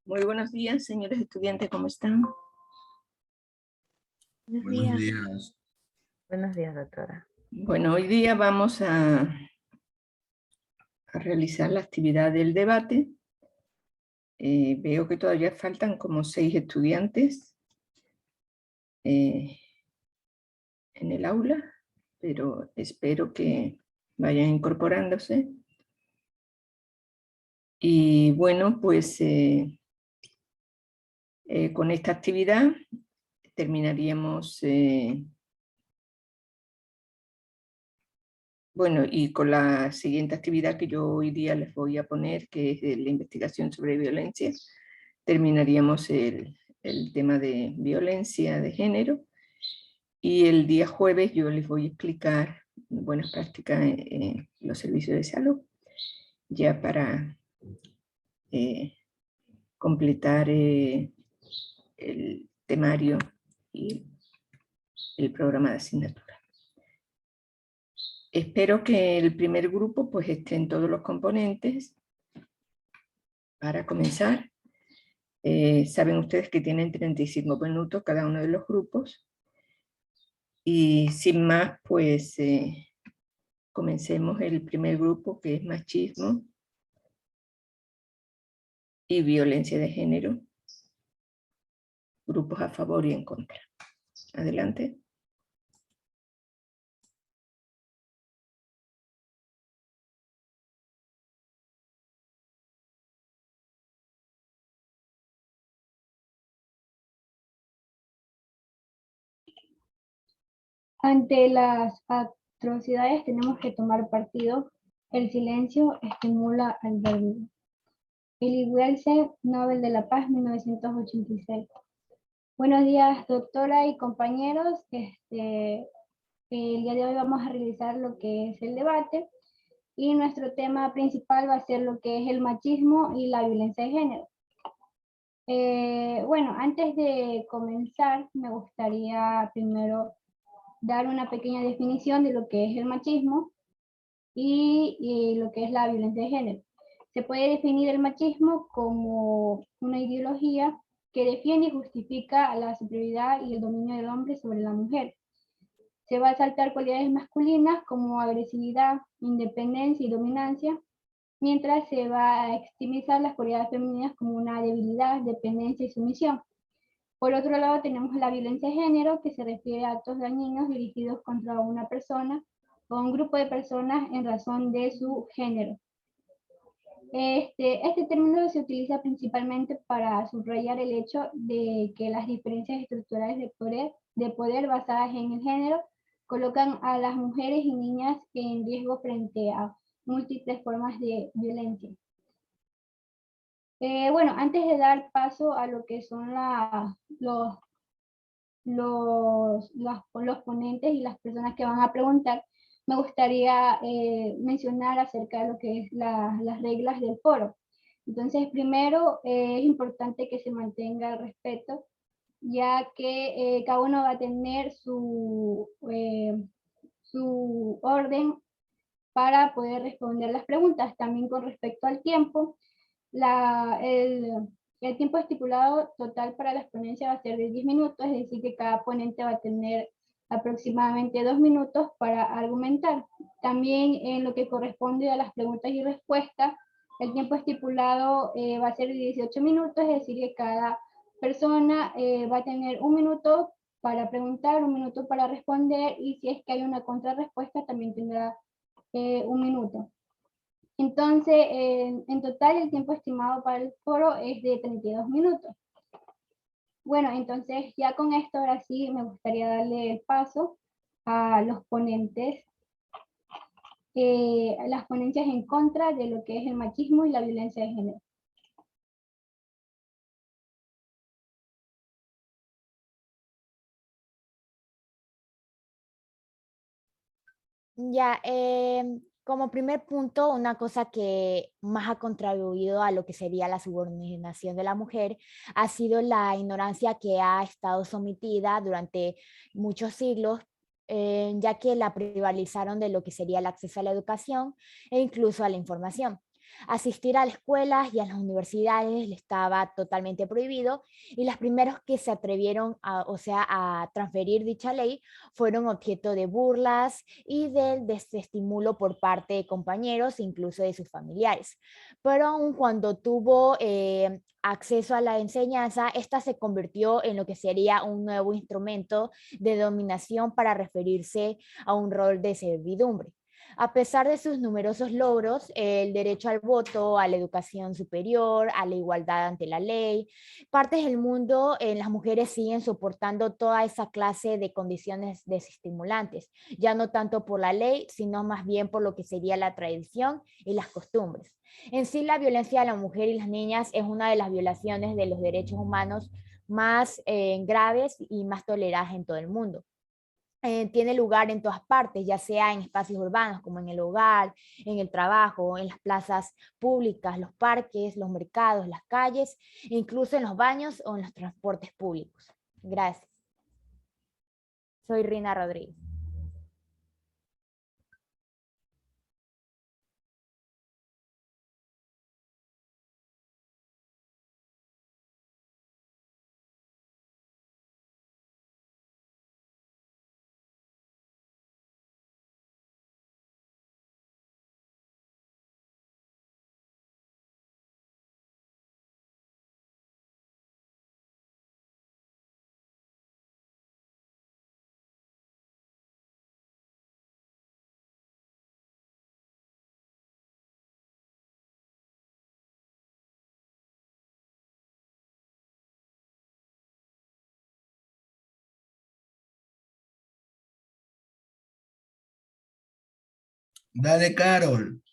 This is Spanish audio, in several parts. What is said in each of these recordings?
Muy buenos días, señores estudiantes, ¿cómo están? Buenos días. Buenos días, doctora. Bueno, hoy día vamos a realizar la actividad del debate. Veo que todavía faltan como 6 estudiantes en el aula, pero espero que vayan incorporándose. Y bueno, pues con esta actividad terminaríamos, bueno, y con la siguiente actividad que yo hoy día les voy a poner, que es de la investigación sobre violencia, terminaríamos el tema de violencia de género. Y el día jueves yo les voy a explicar buenas prácticas en los servicios de salud, ya para completar el temario y el programa de asignatura. Espero que el primer grupo pues estén todos los componentes para comenzar. Saben ustedes que tienen 35 minutos cada uno de los grupos. Y sin más, pues comencemos el primer grupo, que es machismo y violencia de género. Grupos a favor y en contra. Adelante. Ante las atrocidades tenemos que tomar partido. El silencio estimula al verbo. Elie Wiesel, Nobel de la Paz, 1986. Buenos días, doctora y compañeros. El día de hoy vamos a realizar lo que es el debate y nuestro tema principal va a ser lo que es el machismo y la violencia de género. Bueno, antes de comenzar, me gustaría primero dar una pequeña definición de lo que es el machismo y lo que es la violencia de género. Se puede definir el machismo como una ideología que defiende y justifica la superioridad y el dominio del hombre sobre la mujer. Se va a saltar cualidades masculinas como agresividad, independencia y dominancia, mientras se va a extremizar las cualidades femeninas como una debilidad, dependencia y sumisión. Por otro lado, tenemos la violencia de género, que se refiere a actos dañinos dirigidos contra una persona o un grupo de personas en razón de su género. Este término se utiliza principalmente para subrayar el hecho de que las diferencias estructurales de poder basadas en el género colocan a las mujeres y niñas en riesgo frente a múltiples formas de violencia. Bueno, antes de dar paso a lo que son los ponentes y las personas que van a preguntar, me gustaría mencionar acerca de lo que es las reglas del foro. Entonces, primero es importante que se mantenga el respeto, ya que cada uno va a tener su orden para poder responder las preguntas. También con respecto al tiempo, el tiempo estipulado total para las ponencias va a ser de 10 minutos, es decir, que cada ponente va a tener aproximadamente 2 minutos para argumentar. También en lo que corresponde a las preguntas y respuestas, el tiempo estipulado va a ser de 18 minutos, es decir, que cada persona va a tener 1 minuto para preguntar, 1 minuto para responder, y si es que hay una contrarrespuesta también tendrá 1 minuto. Entonces, en total el tiempo estimado para el foro es de 32 minutos. Bueno, entonces ya con esto ahora sí me gustaría darle el paso a los ponentes, a las ponencias en contra de lo que es el machismo y la violencia de género. Ya, como primer punto, una cosa que más ha contribuido a lo que sería la subordinación de la mujer ha sido la ignorancia que ha estado sometida durante muchos siglos, ya que la privatizaron de lo que sería el acceso a la educación e incluso a la información. Asistir a las escuelas y a las universidades le estaba totalmente prohibido, y los primeros que se atrevieron a transferir dicha ley fueron objeto de burlas y del desestimulo por parte de compañeros e incluso de sus familiares. Pero aun cuando tuvo acceso a la enseñanza, esta se convirtió en lo que sería un nuevo instrumento de dominación para referirse a un rol de servidumbre. A pesar de sus numerosos logros, el derecho al voto, a la educación superior, a la igualdad ante la ley, partes del mundo, las mujeres siguen soportando toda esa clase de condiciones desestimulantes, ya no tanto por la ley, sino más bien por lo que sería la tradición y las costumbres. En sí, la violencia a la mujer y las niñas es una de las violaciones de los derechos humanos más graves y más toleradas en todo el mundo. Tiene lugar en todas partes, ya sea en espacios urbanos como en el hogar, en el trabajo, en las plazas públicas, los parques, los mercados, las calles, e incluso en los baños o en los transportes públicos. Gracias. Soy Rina Rodríguez. Dale, Carol.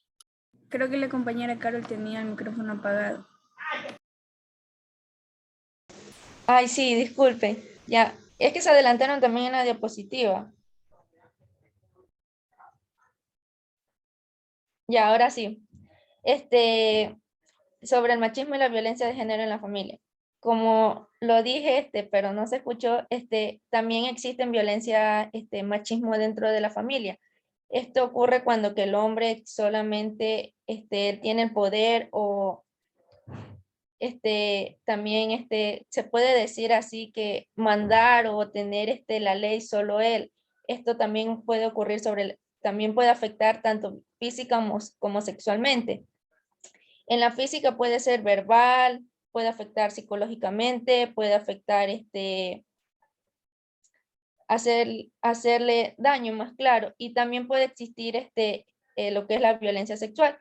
Creo que la compañera Carol tenía el micrófono apagado. Ay, sí, disculpe. Ya, es que se adelantaron también en la diapositiva. Ya, ahora sí. Sobre el machismo y la violencia de género en la familia. Como lo dije, pero no se escuchó, también existen violencia, machismo dentro de la familia. Esto ocurre cuando que el hombre solamente, tiene el poder o también se puede decir así que mandar o tener la ley solo él. Esto también puede ocurrir también puede afectar tanto física como sexualmente. En la física puede ser verbal, puede afectar psicológicamente, puede afectar hacerle daño más claro, y también puede existir lo que es la violencia sexual,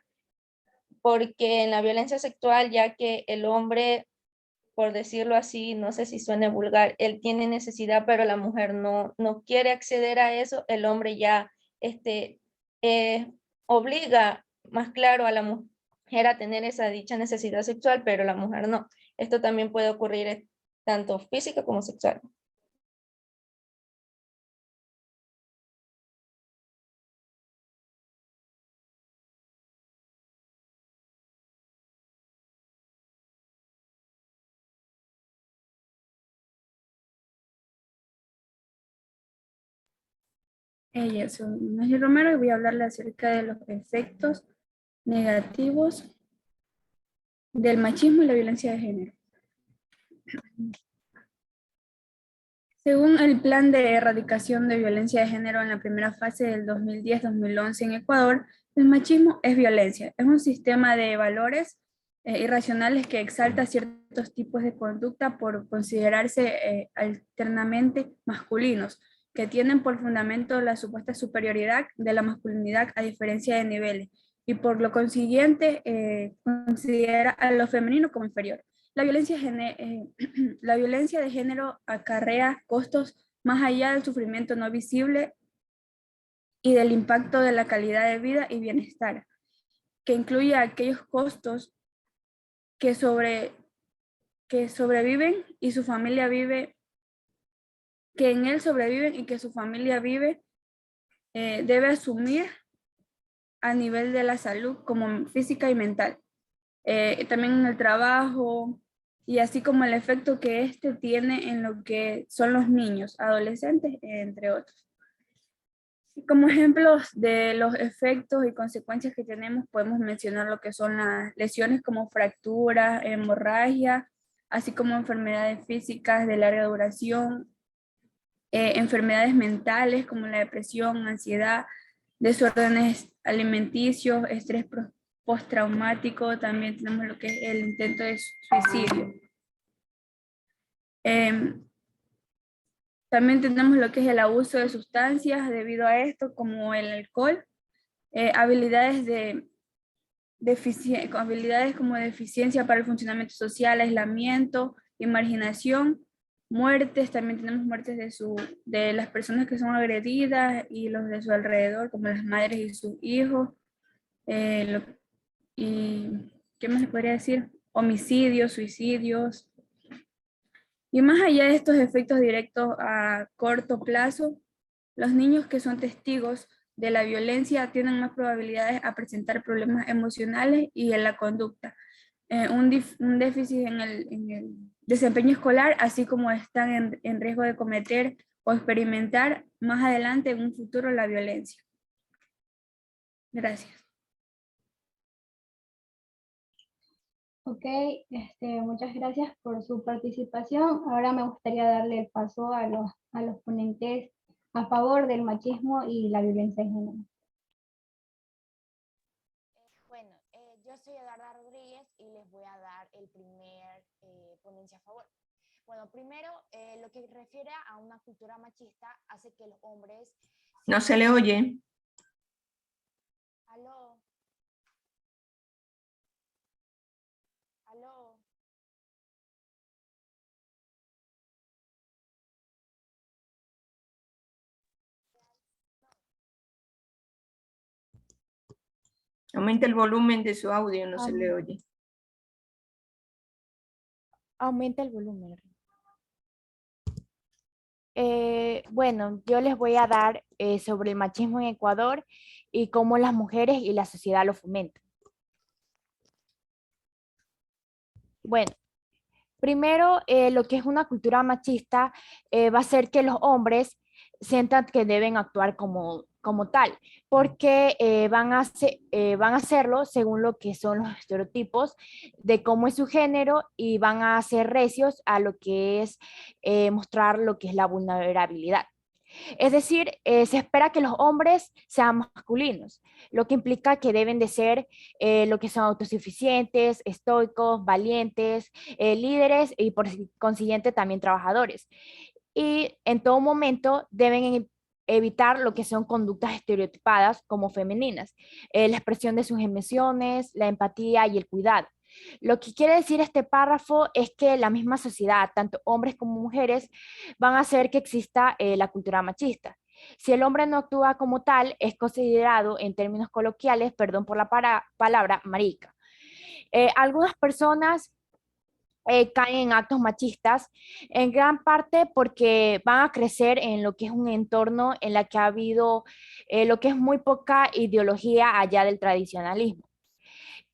porque en la violencia sexual, ya que el hombre, por decirlo así, no sé si suena vulgar, él tiene necesidad, pero la mujer no quiere acceder a eso, el hombre ya obliga más claro a la mujer a tener esa dicha necesidad sexual, pero la mujer no. Esto también puede ocurrir tanto física como sexual. Ella, soy Ignacio Romero, y voy a hablarle acerca de los efectos negativos del machismo y la violencia de género. Según el Plan de Erradicación de Violencia de Género en la primera fase del 2010-2011 en Ecuador, el machismo es violencia. Es un sistema de valores irracionales que exalta ciertos tipos de conducta por considerarse alternamente masculinos, que tienen por fundamento la supuesta superioridad de la masculinidad a diferencia de niveles, y por lo consiguiente considera a lo femenino como inferior. La violencia, la violencia de género acarrea costos más allá del sufrimiento no visible y del impacto de la calidad de vida y bienestar, que incluye aquellos costos que sobreviven y su familia vive, que en él sobreviven y que su familia vive, debe asumir a nivel de la salud como física y mental. También en el trabajo, y así como el efecto que este tiene en lo que son los niños, adolescentes, entre otros. Como ejemplos de los efectos y consecuencias que tenemos, podemos mencionar lo que son las lesiones como fracturas, hemorragia, así como enfermedades físicas de larga duración, enfermedades mentales como la depresión, ansiedad, desórdenes alimenticios, estrés postraumático, también tenemos lo que es el intento de suicidio. También tenemos lo que es el abuso de sustancias debido a esto, como el alcohol, habilidades como deficiencia para el funcionamiento social, aislamiento y marginación, muertes, también tenemos muertes de las personas que son agredidas y los de su alrededor, como las madres y sus hijos. ¿Y qué más les podría decir? Homicidios, suicidios. Y más allá de estos efectos directos a corto plazo, los niños que son testigos de la violencia tienen más probabilidades a presentar problemas emocionales y en la conducta, un déficit en el desempeño escolar, así como están en riesgo de cometer o experimentar más adelante en un futuro la violencia. Gracias. Ok, muchas gracias por su participación. Ahora me gustaría darle el paso a los ponentes a favor del machismo y la violencia de género. Bueno, yo soy Eduarda Rodríguez y les voy a dar el primer ponencia a favor. Bueno, primero, lo que refiere a una cultura machista hace que los hombres... No se le oye. Aló. Aló. Aumenta el volumen de su audio, no se le oye. Aumenta el volumen. Bueno, yo les voy a dar sobre el machismo en Ecuador y cómo las mujeres y la sociedad lo fomentan. Bueno, primero, lo que es una cultura machista va a ser que los hombres sientan que deben actuar como tal, porque van a hacerlo según lo que son los estereotipos de cómo es su género y van a ser recios a lo que es mostrar lo que es la vulnerabilidad. Es decir, se espera que los hombres sean masculinos, lo que implica que deben de ser lo que son autosuficientes, estoicos, valientes, líderes y por consiguiente también trabajadores. Y en todo momento deben evitar lo que son conductas estereotipadas como femeninas, la expresión de sus emociones, la empatía y el cuidado. Lo que quiere decir este párrafo es que la misma sociedad, tanto hombres como mujeres, van a hacer que exista la cultura machista. Si el hombre no actúa como tal, es considerado en términos coloquiales, perdón por la palabra, marica. Algunas personas caen en actos machistas, en gran parte porque van a crecer en lo que es un entorno en la que ha habido lo que es muy poca ideología allá del tradicionalismo.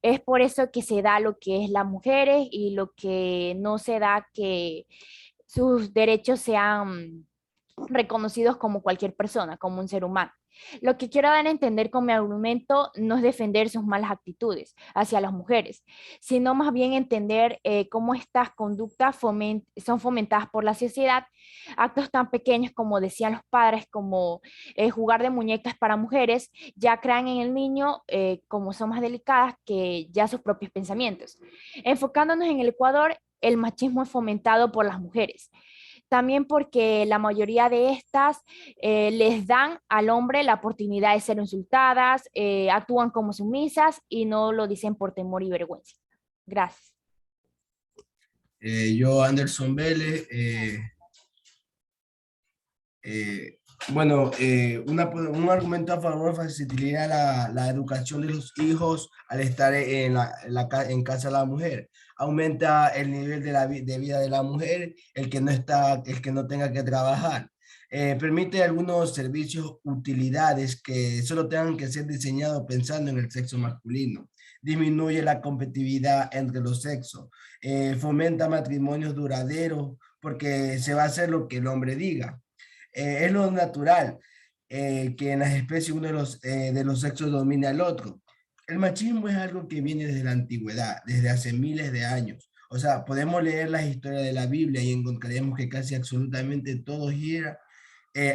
Es por eso que se da lo que es las mujeres y lo que no se da que sus derechos sean reconocidos como cualquier persona, como un ser humano. Lo que quiero dar a entender con mi argumento no es defender sus malas actitudes hacia las mujeres, sino más bien entender cómo estas conductas son fomentadas por la sociedad. Actos tan pequeños como decían los padres, como jugar de muñecas para mujeres, ya crean en el niño, como son más delicadas, que ya sus propios pensamientos. Enfocándonos en el Ecuador, el machismo es fomentado por las mujeres. También porque la mayoría de estas les dan al hombre la oportunidad de ser insultadas, actúan como sumisas y no lo dicen por temor y vergüenza. Gracias. Yo, Anderson Vélez, bueno, un argumento a favor facilitaría la educación de los hijos al estar en casa de la mujer. Aumenta el nivel de vida de la mujer, el que no tenga que trabajar. Permite algunos servicios, utilidades que solo tengan que ser diseñados pensando en el sexo masculino. Disminuye la competitividad entre los sexos. Fomenta matrimonios duraderos porque se va a hacer lo que el hombre diga. Es lo natural. que en las especies uno de los sexos domina al otro. El machismo es algo que viene desde la antigüedad, desde hace miles de años. O sea, podemos leer las historias de la Biblia y encontraremos que casi absolutamente todo gira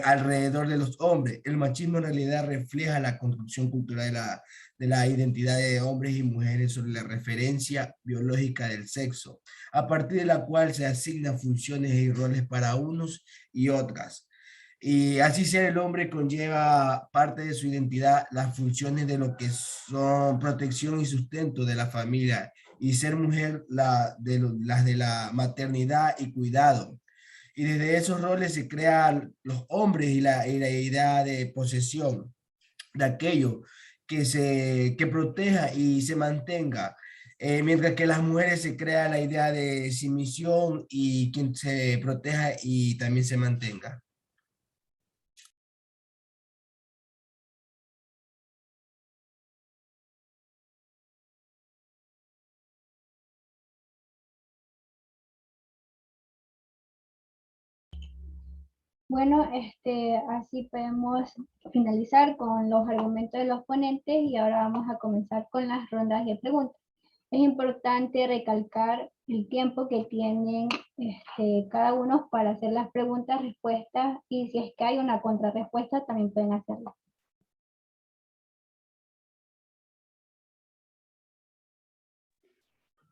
alrededor de los hombres. El machismo en realidad refleja la construcción cultural de la identidad de hombres y mujeres sobre la referencia biológica del sexo, a partir de la cual se asignan funciones y roles para unos y otras. Y así ser el hombre conlleva parte de su identidad, las funciones de lo que son protección y sustento de la familia, y ser mujer las de la maternidad y cuidado. Y desde esos roles se crean los hombres y la idea de posesión, de aquello que proteja y se mantenga. Mientras que las mujeres se crea la idea de sumisión y quien se proteja y también se mantenga. Bueno, así podemos finalizar con los argumentos de los ponentes y ahora vamos a comenzar con las rondas de preguntas. Es importante recalcar el tiempo que tienen cada uno para hacer las preguntas, respuestas, y si es que hay una contrarrespuesta también pueden hacerla.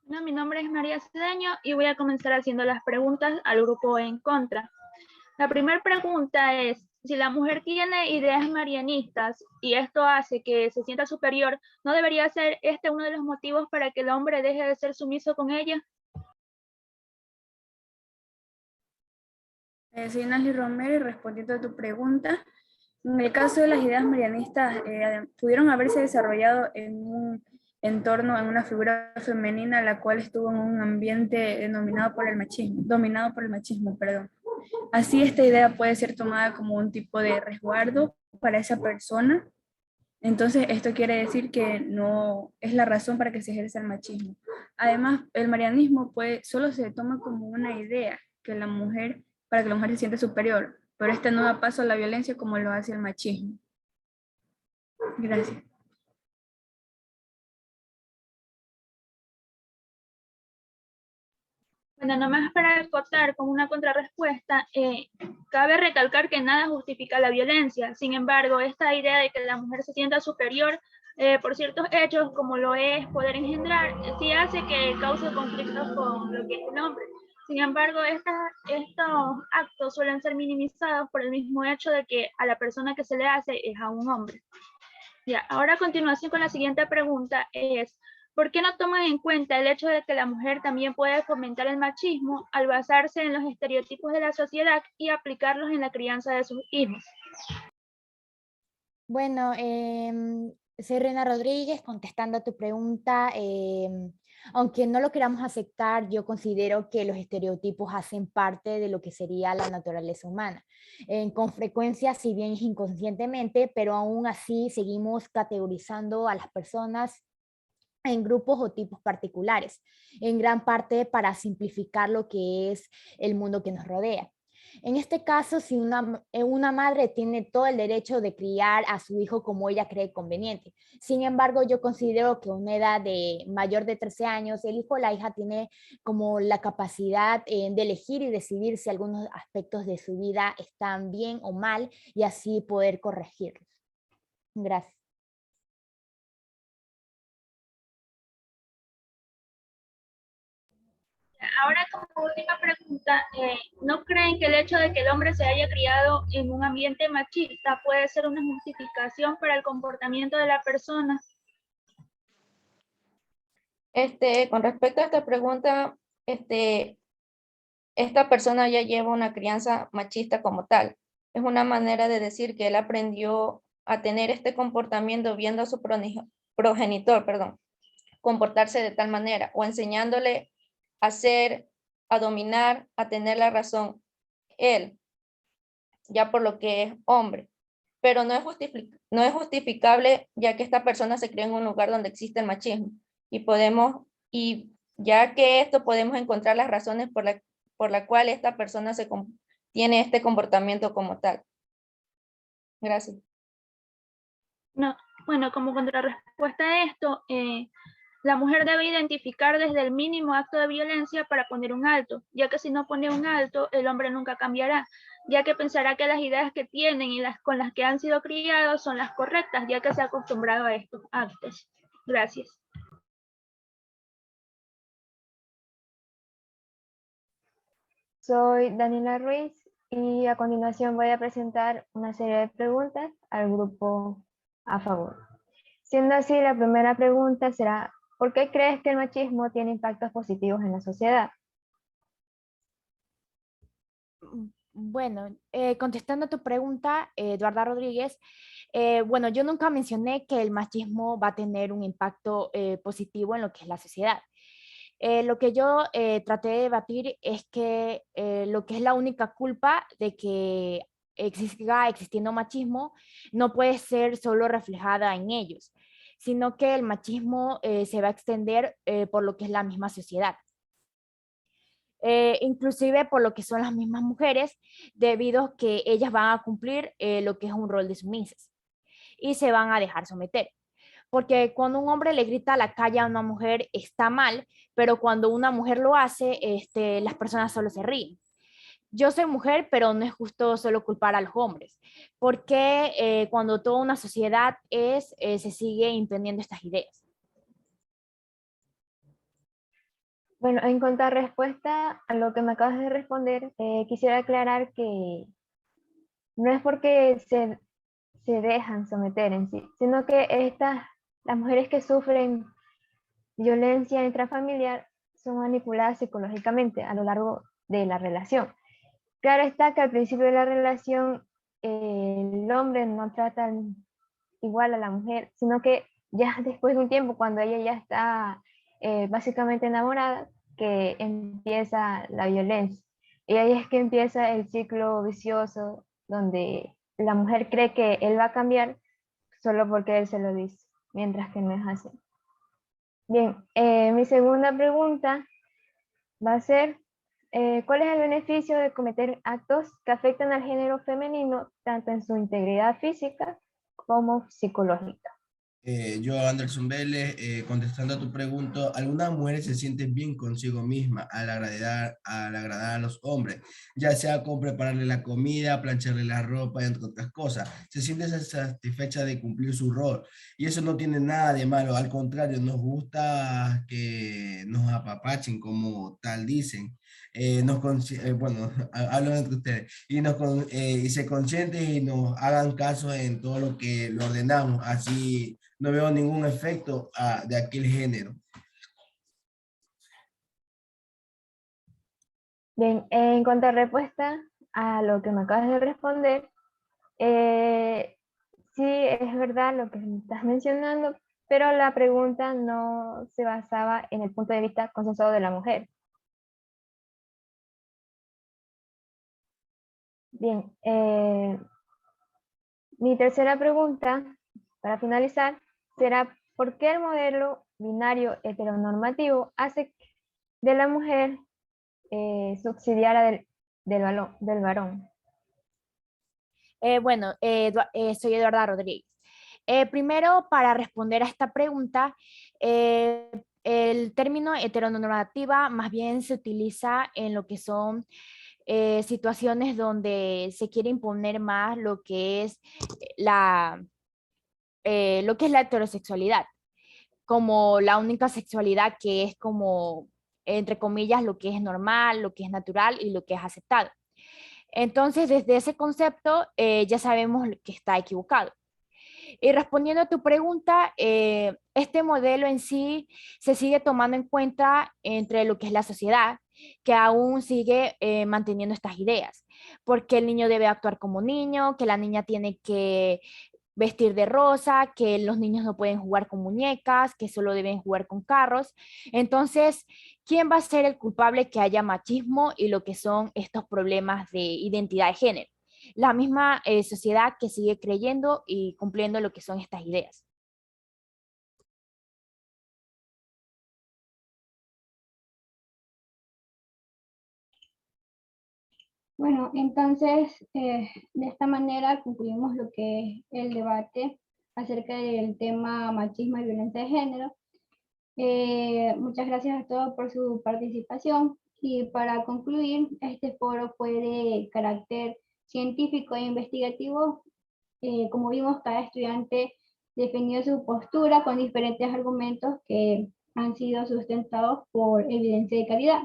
No, mi nombre es María Cedeño y voy a comenzar haciendo las preguntas al grupo en contra. La primera pregunta es, si la mujer tiene ideas marianistas y esto hace que se sienta superior, ¿no debería ser este uno de los motivos para que el hombre deje de ser sumiso con ella? Soy Nancy Romero y respondiendo a tu pregunta, en el caso de las ideas marianistas, pudieron haberse desarrollado en un entorno, en una figura femenina, la cual estuvo en un ambiente dominado por el machismo, perdón. Así esta idea puede ser tomada como un tipo de resguardo para esa persona. Entonces esto quiere decir que no es la razón para que se ejerza el machismo. Además, el marianismo solo se toma como una idea que la mujer, para que la mujer se siente superior, pero este no da paso a la violencia como lo hace el machismo. Gracias. Bueno, nomás para acotar como una contrarrespuesta, cabe recalcar que nada justifica la violencia. Sin embargo, esta idea de que la mujer se sienta superior por ciertos hechos, como lo es poder engendrar, sí hace que cause conflictos con lo que es el hombre. Sin embargo, estos actos suelen ser minimizados por el mismo hecho de que a la persona que se le hace es a un hombre. Ya, ahora a continuación con la siguiente pregunta es, ¿por qué no toman en cuenta el hecho de que la mujer también puede fomentar el machismo al basarse en los estereotipos de la sociedad y aplicarlos en la crianza de sus hijos? Bueno, soy Rena Rodríguez, contestando a tu pregunta. Aunque no lo queramos aceptar, yo considero que los estereotipos hacen parte de lo que sería la naturaleza humana. Con frecuencia, si bien es inconscientemente, pero aún así seguimos categorizando a las personas en grupos o tipos particulares, en gran parte para simplificar lo que es el mundo que nos rodea. En este caso, si una madre tiene todo el derecho de criar a su hijo como ella cree conveniente. Sin embargo, yo considero que a una edad de mayor de 13 años, el hijo o la hija tiene como la capacidad de elegir y decidir si algunos aspectos de su vida están bien o mal y así poder corregirlos. Gracias. Ahora, como última pregunta, ¿no creen que el hecho de que el hombre se haya criado en un ambiente machista puede ser una justificación para el comportamiento de la persona? Con respecto a esta pregunta, esta persona ya lleva una crianza machista como tal. Es una manera de decir que él aprendió a tener este comportamiento viendo a su progenitor, comportarse de tal manera o enseñándole a ser, a dominar, a tener la razón él, ya por lo que es hombre. Pero no es justificable ya que esta persona se crió en un lugar donde existe el machismo y ya que esto podemos encontrar las razones por la cual esta persona tiene este comportamiento como tal. Gracias. No, bueno, como contrarrespuesta a esto, la mujer debe identificar desde el mínimo acto de violencia para poner un alto, ya que si no pone un alto, el hombre nunca cambiará, ya que pensará que las ideas que tienen y las con las que han sido criados son las correctas, ya que se ha acostumbrado a estos actos. Gracias. Soy Daniela Ruiz y a continuación voy a presentar una serie de preguntas al grupo a favor. Siendo así, la primera pregunta será, ¿por qué crees que el machismo tiene impactos positivos en la sociedad? Bueno, contestando a tu pregunta, Eduarda Rodríguez, bueno, yo nunca mencioné que el machismo va a tener un impacto positivo en lo que es la sociedad. Lo que yo traté de debatir es que lo que es la única culpa de que siga existiendo machismo no puede ser solo reflejada en ellos, sino que el machismo se va a extender por lo que es la misma sociedad. Inclusive por lo que son las mismas mujeres, debido a que ellas van a cumplir lo que es un rol de sumisas y se van a dejar someter. Porque cuando un hombre le grita a la calle a una mujer está mal, pero cuando una mujer lo hace, las personas solo se ríen. Yo soy mujer, pero no es justo solo culpar a los hombres, porque cuando toda una sociedad se sigue imponiendo estas ideas. Bueno, en cuanto a respuesta a lo que me acabas de responder, quisiera aclarar que no es porque se dejan someter en sí, sino que las mujeres que sufren violencia intrafamiliar son manipuladas psicológicamente a lo largo de la relación. Claro está que al principio de la relación el hombre no trata igual a la mujer, sino que ya después de un tiempo, cuando ella ya está básicamente enamorada, que empieza la violencia. Y ahí es que empieza el ciclo vicioso donde la mujer cree que él va a cambiar solo porque él se lo dice, mientras que no es así. Bien, mi segunda pregunta va a ser, ¿cuál es el beneficio de cometer actos que afectan al género femenino, tanto en su integridad física como psicológica? Yo, Anderson Vélez, contestando a tu pregunta, algunas mujeres se sienten bien consigo mismas al agradar a los hombres, ya sea con prepararle la comida, plancharle la ropa, entre otras cosas. Se sienten satisfechas de cumplir su rol y eso no tiene nada de malo, al contrario, nos gusta que nos apapachen, como tal dicen. Bueno, hablo entre ustedes, y se consienten y nos hagan caso en todo lo que lo ordenamos, así no veo ningún efecto de aquel género. Bien, en cuanto a respuesta a lo que me acabas de responder, sí es verdad lo que me estás mencionando, pero la pregunta no se basaba en el punto de vista consensuado de la mujer. Bien, mi tercera pregunta, para finalizar, será ¿por qué el modelo binario heteronormativo hace de la mujer subsidiaria del varón? Bueno, soy Eduarda Rodríguez. Primero, para responder a esta pregunta, el término heteronormativa más bien se utiliza en lo que son situaciones donde se quiere imponer más lo que es lo que es la heterosexualidad, como la única sexualidad que es como, entre comillas, lo que es normal, lo que es natural y lo que es aceptado. Entonces, desde ese concepto, ya sabemos que está equivocado. Y respondiendo a tu pregunta, este modelo en sí se sigue tomando en cuenta entre lo que es la sociedad, que aún sigue manteniendo estas ideas, porque el niño debe actuar como niño, que la niña tiene que vestir de rosa, que los niños no pueden jugar con muñecas, que solo deben jugar con carros. Entonces, ¿quién va a ser el culpable que haya machismo y lo que son estos problemas de identidad de género? La misma sociedad que sigue creyendo y cumpliendo lo que son estas ideas. Bueno, entonces, de esta manera concluimos lo que es el debate acerca del tema machismo y violencia de género. Muchas gracias a todos por su participación. Y para concluir, este foro fue de carácter científico e investigativo. Como vimos, cada estudiante defendió su postura con diferentes argumentos que han sido sustentados por evidencia de calidad.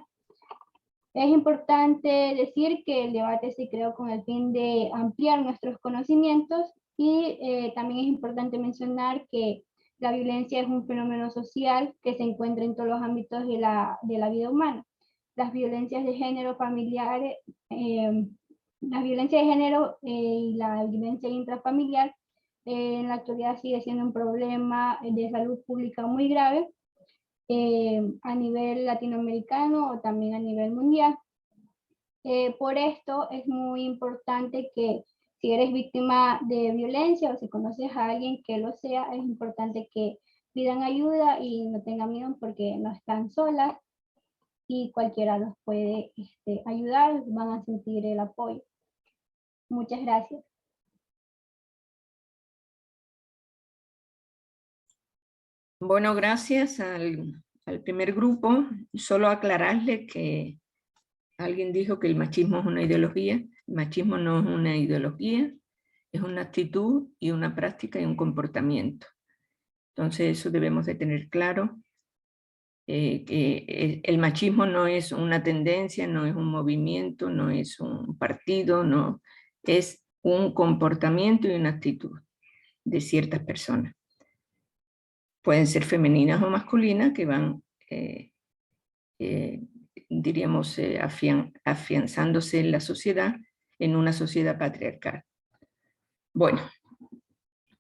Es importante decir que el debate se creó con el fin de ampliar nuestros conocimientos y también es importante mencionar que la violencia es un fenómeno social que se encuentra en todos los ámbitos de la vida humana. Las violencias de género familiares, las violencias de género y la violencia intrafamiliar en la actualidad sigue siendo un problema de salud pública muy grave a nivel latinoamericano o también a nivel mundial. Por esto es muy importante que si eres víctima de violencia o si conoces a alguien que lo sea, es importante que pidan ayuda y no tengan miedo porque no están solas y cualquiera los puede ayudar, van a sentir el apoyo. Muchas gracias. Bueno, gracias al primer grupo. Solo aclararle que alguien dijo que el machismo es una ideología. El machismo no es una ideología, es una actitud y una práctica y un comportamiento. Entonces eso debemos de tener claro, que el machismo no es una tendencia, no es un movimiento, no es un partido, no, es un comportamiento y una actitud de ciertas personas. Pueden ser femeninas o masculinas que van, diríamos, afianzándose en la sociedad, en una sociedad patriarcal. Bueno,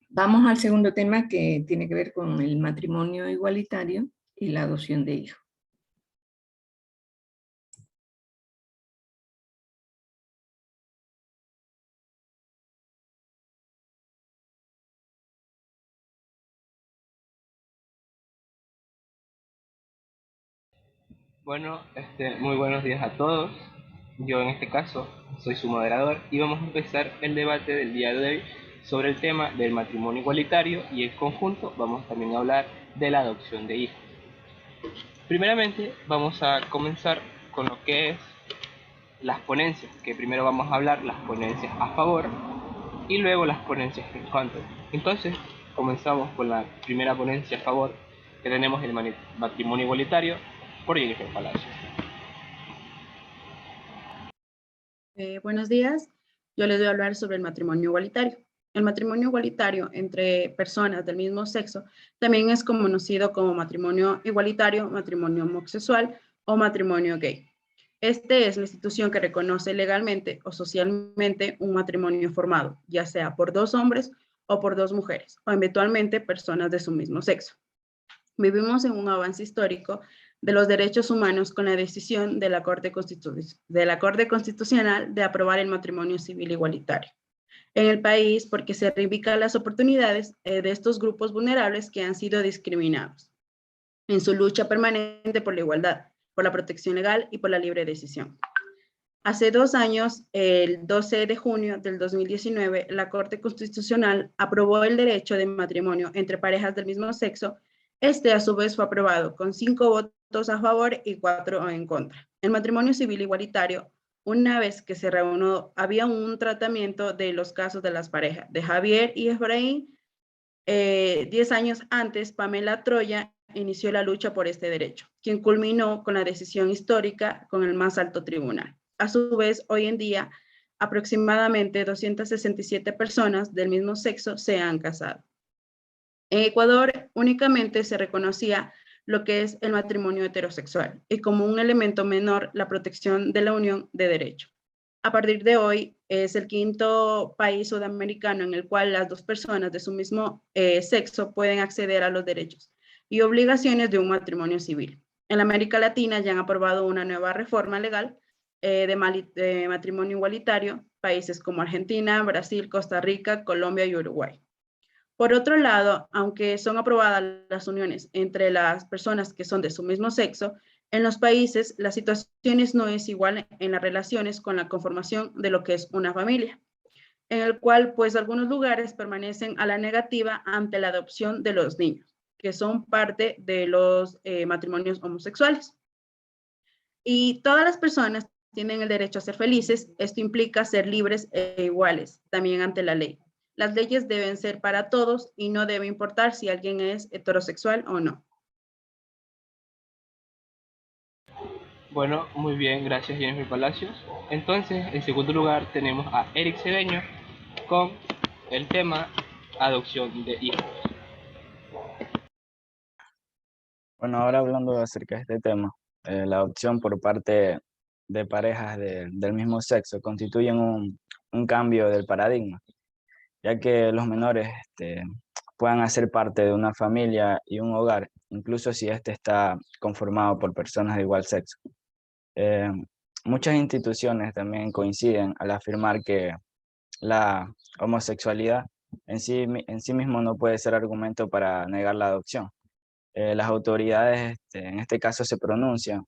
vamos al segundo tema que tiene que ver con el matrimonio igualitario y la adopción de hijos. Bueno, muy buenos días a todos. Yo en este caso soy su moderador y vamos a empezar el debate del día de hoy sobre el tema del matrimonio igualitario y en conjunto vamos también a hablar de la adopción de hijos. Primeramente vamos a comenzar con lo que es las ponencias, que primero vamos a hablar las ponencias a favor y luego las ponencias en contra. Entonces comenzamos con la primera ponencia a favor, que tenemos el matrimonio igualitario, por Jennifer Palacios. Buenos días, yo les voy a hablar sobre el matrimonio igualitario. El matrimonio igualitario entre personas del mismo sexo también es conocido como matrimonio igualitario, matrimonio homosexual o matrimonio gay. Este es la institución que reconoce legalmente o socialmente un matrimonio formado, ya sea por dos hombres o por dos mujeres, o eventualmente personas de su mismo sexo. Vivimos en un avance histórico de los derechos humanos con la decisión de la Corte Constitucional de aprobar el matrimonio civil igualitario en el país, porque se reivindican las oportunidades de estos grupos vulnerables que han sido discriminados en su lucha permanente por la igualdad, por la protección legal y por la libre decisión. Hace 2 años, el 12 de junio del 2019, la Corte Constitucional aprobó el derecho de matrimonio entre parejas del mismo sexo. Este, a su vez, fue aprobado con 5 votos a favor y 4 en contra. El matrimonio civil igualitario, una vez que se reunió, había un tratamiento de los casos de las parejas de Javier y Efraín. 10 años antes, Pamela Troya inició la lucha por este derecho, quien culminó con la decisión histórica con el más alto tribunal. A su vez, hoy en día, aproximadamente 267 personas del mismo sexo se han casado. En Ecuador únicamente se reconocía lo que es el matrimonio heterosexual y como un elemento menor la protección de la unión de derecho. A partir de hoy es el 5º país sudamericano en el cual las dos personas de su mismo sexo pueden acceder a los derechos y obligaciones de un matrimonio civil. En América Latina ya han aprobado una nueva reforma legal de matrimonio igualitario, países como Argentina, Brasil, Costa Rica, Colombia y Uruguay. Por otro lado, aunque son aprobadas las uniones entre las personas que son de su mismo sexo, En los países, las situaciones no es igual en las relaciones con la conformación de lo que es una familia, en el cual pues algunos lugares permanecen a la negativa ante la adopción de los niños, que son parte de los matrimonios homosexuales. Y todas las personas tienen el derecho a ser felices. Esto implica ser libres e iguales también ante la ley. Las leyes deben ser para todos y no debe importar si alguien es heterosexual o no. Bueno, muy bien, gracias Jennifer Palacios. Entonces, en segundo lugar tenemos a Eric Cedeño con el tema adopción de hijos. Bueno, ahora hablando acerca de este tema, la adopción por parte de parejas del mismo sexo constituyen un cambio del paradigma, ya que los menores puedan hacer parte de una familia y un hogar, incluso si éste está conformado por personas de igual sexo. Eh, Muchas instituciones también coinciden al afirmar que la homosexualidad en sí mismo no puede ser argumento para negar la adopción. Las autoridades, en este caso, se pronunciaron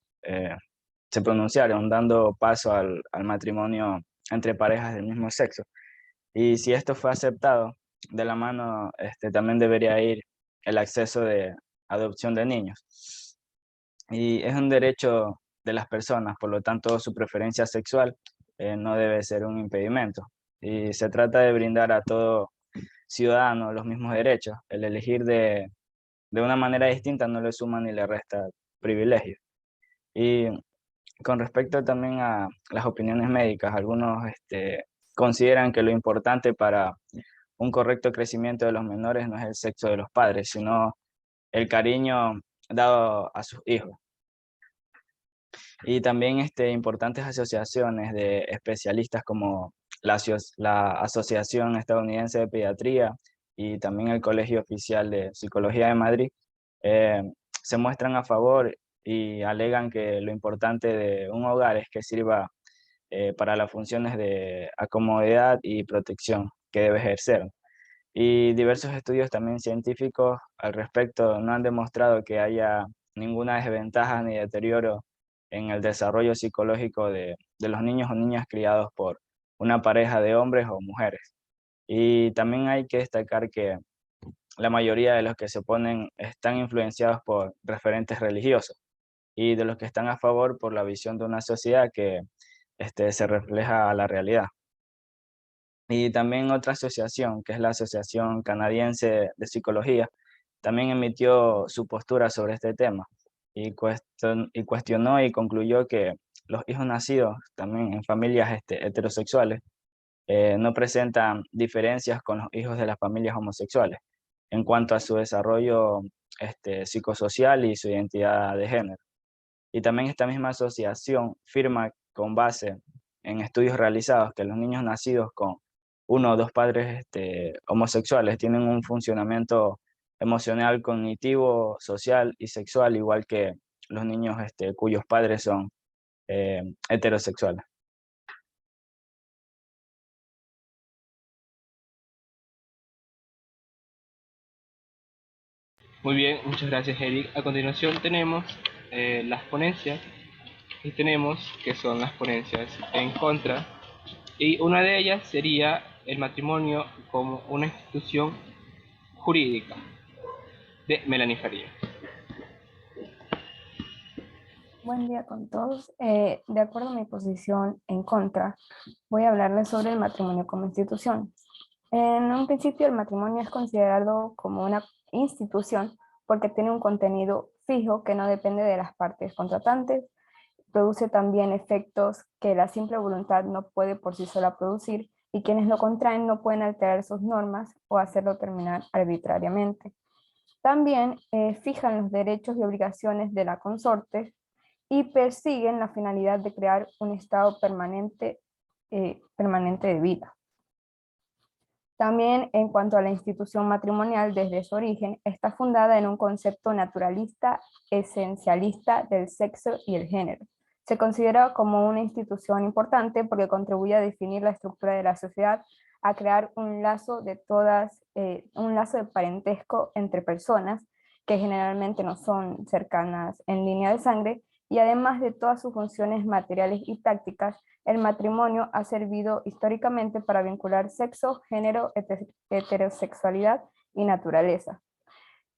dando paso al matrimonio entre parejas del mismo sexo. Y si esto fue aceptado, de la mano también debería ir el acceso de adopción de niños. Y es un derecho de las personas, por lo tanto su preferencia sexual no debe ser un impedimento. Y se trata de brindar a todo ciudadano los mismos derechos. El elegir de una manera distinta no le suma ni le resta privilegios. Y con respecto también a las opiniones médicas, algunos consideran que lo importante para un correcto crecimiento de los menores no es el sexo de los padres, sino el cariño dado a sus hijos. Y también importantes asociaciones de especialistas como la Asociación Estadounidense de Pediatría y también el Colegio Oficial de Psicología de Madrid eh, se muestran a favor y alegan que lo importante de un hogar es que sirva para las funciones de acomodidad y protección que debe ejercer. Y diversos estudios también científicos al respecto no han demostrado que haya ninguna desventaja ni deterioro en el desarrollo psicológico de los niños o niñas criados por una pareja de hombres o mujeres. Y también hay que destacar que la mayoría de los que se oponen están influenciados por referentes religiosos y de los que están a favor por la visión de una sociedad que se refleja a la realidad. Y también otra asociación, que es la Asociación Canadiense de Psicología, también emitió su postura sobre este tema y cuestionó y concluyó que los hijos nacidos también en familias heterosexuales no presentan diferencias con los hijos de las familias homosexuales en cuanto a su desarrollo psicosocial y su identidad de género. Y también esta misma asociación firma con base en estudios realizados que los niños nacidos con uno o dos padres homosexuales tienen un funcionamiento emocional, cognitivo, social y sexual, igual que los niños cuyos padres son heterosexuales. Muy bien, muchas gracias Eric. A continuación tenemos las ponencias y tenemos que son las ponencias en contra y una de ellas sería el matrimonio como una institución jurídica de Melanie Faría. Buen día con todos. De acuerdo a mi posición en contra, voy a hablarles sobre el matrimonio como institución. En un principio, el matrimonio es considerado como una institución porque tiene un contenido fijo que no depende de las partes contratantes, produce también efectos que la simple voluntad no puede por sí sola producir y quienes lo contraen no pueden alterar sus normas o hacerlo terminar arbitrariamente. También fijan los derechos y obligaciones de la consorte y persiguen la finalidad de crear un estado permanente de vida. También en cuanto a la institución matrimonial, desde su origen, está fundada en un concepto naturalista, esencialista del sexo y el género. Se considera como una institución importante porque contribuye a definir la estructura de la sociedad, a crear un lazo de parentesco entre personas que generalmente no son cercanas en línea de sangre y además de todas sus funciones materiales y prácticas, el matrimonio ha servido históricamente para vincular sexo, género, heterosexualidad y naturaleza.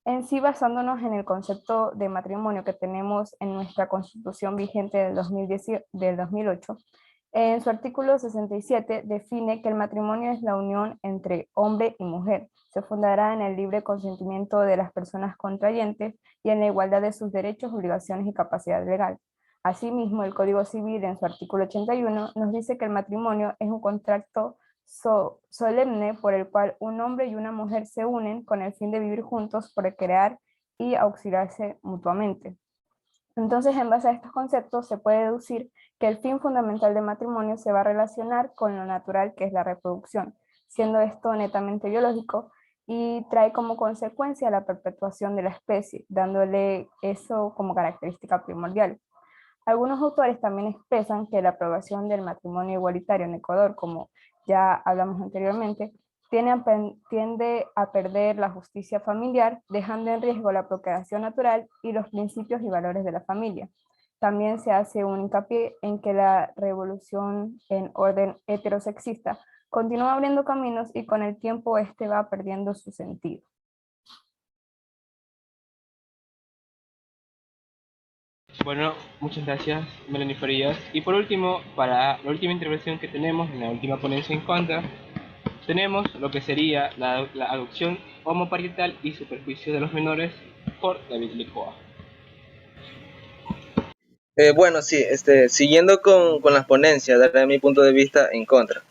En sí, basándonos en el concepto de matrimonio que tenemos en nuestra Constitución vigente del 2008, en su artículo 67 define que el matrimonio es la unión entre hombre y mujer. Se fundará en el libre consentimiento de las personas contrayentes y en la igualdad de sus derechos, obligaciones y capacidad legal. Asimismo, el Código Civil en su artículo 81 nos dice que el matrimonio es un contrato solemne por el cual un hombre y una mujer se unen con el fin de vivir juntos, procrear y auxiliarse mutuamente. Entonces, en base a estos conceptos, se puede deducir que el fin fundamental del matrimonio se va a relacionar con lo natural, que es la reproducción, siendo esto netamente biológico y trae como consecuencia la perpetuación de la especie, dándole eso como característica primordial. Algunos autores también expresan que la aprobación del matrimonio igualitario en Ecuador, como ya hablamos anteriormente, tiende a perder la justicia familiar, dejando en riesgo la procreación natural y los principios y valores de la familia. También se hace un hincapié en que la revolución en orden heterosexista continúa abriendo caminos y con el tiempo este va perdiendo su sentido. Bueno, muchas gracias, Melanie Farías. Y por último, para la última intervención que tenemos en la última ponencia en contra, tenemos lo que sería la adopción homoparental y su perjuicio de los menores por David Licoa. Bueno, sí, siguiendo con las ponencias, daré mi punto de vista en contra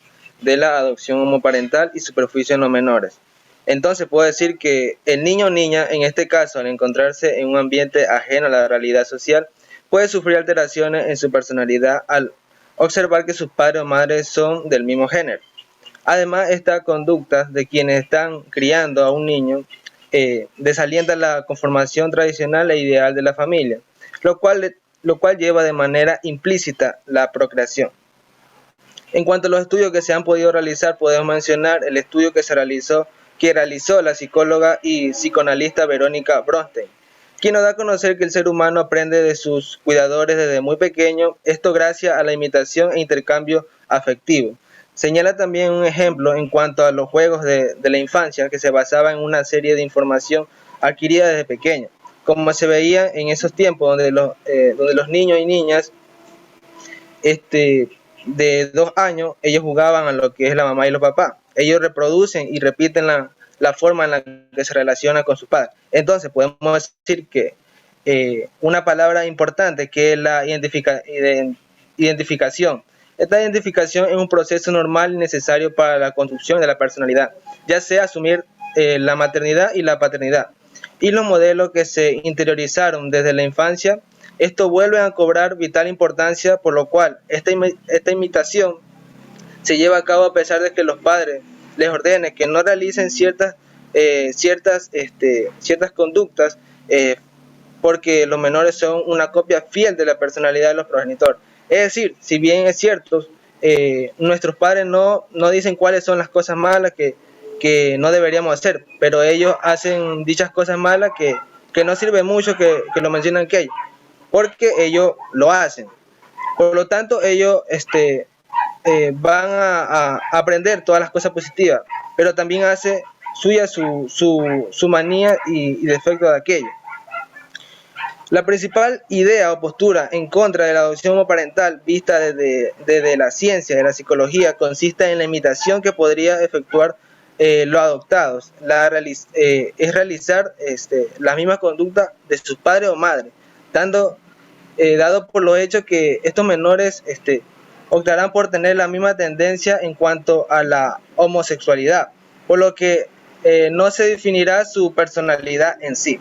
de la adopción homoparental y su perjuicio en los menores. Entonces puedo decir que el niño o niña, en este caso, al encontrarse en un ambiente ajeno a la realidad social, puede sufrir alteraciones en su personalidad al observar que sus padres o madres son del mismo género. Además, esta conducta de quienes están criando a un niño desalienta la conformación tradicional e ideal de la familia, lo cual lleva de manera implícita la procreación. En cuanto a los estudios que se han podido realizar, podemos mencionar el estudio que realizó la psicóloga y psicoanalista Verónica Bronstein, quien nos da a conocer que el ser humano aprende de sus cuidadores desde muy pequeño, esto gracias a la imitación e intercambio afectivo. Señala también un ejemplo en cuanto a los juegos de la infancia, que se basaba en una serie de información adquirida desde pequeño, como se veía en esos tiempos donde los niños y niñas de 2 años, ellos jugaban a lo que es la mamá y los papás. Ellos reproducen y repiten la forma en la que se relaciona con sus padres. Entonces podemos decir que una palabra importante que es la identificación. Esta identificación es un proceso normal y necesario para la construcción de la personalidad, ya sea asumir la maternidad y la paternidad. Y los modelos que se interiorizaron desde la infancia, esto vuelve a cobrar vital importancia, por lo cual esta imitación se lleva a cabo a pesar de que los padres les ordenen que no realicen ciertas conductas, porque los menores son una copia fiel de la personalidad de los progenitores. Es decir, si bien es cierto, nuestros padres no dicen cuáles son las cosas malas que no deberíamos hacer, pero ellos hacen dichas cosas malas que no sirve mucho que lo mencionan que ellos, porque ellos lo hacen. Por lo tanto, ellos van a aprender todas las cosas positivas, pero también hace suya su manía y defecto de aquello. La principal idea o postura en contra de la adopción homoparental vista desde la ciencia de la psicología consiste en la imitación que podría efectuar los adoptados, es realizar la misma conducta de sus padres o madres, dado por los hechos que estos menores optarán por tener la misma tendencia en cuanto a la homosexualidad, por lo que no se definirá su personalidad en sí,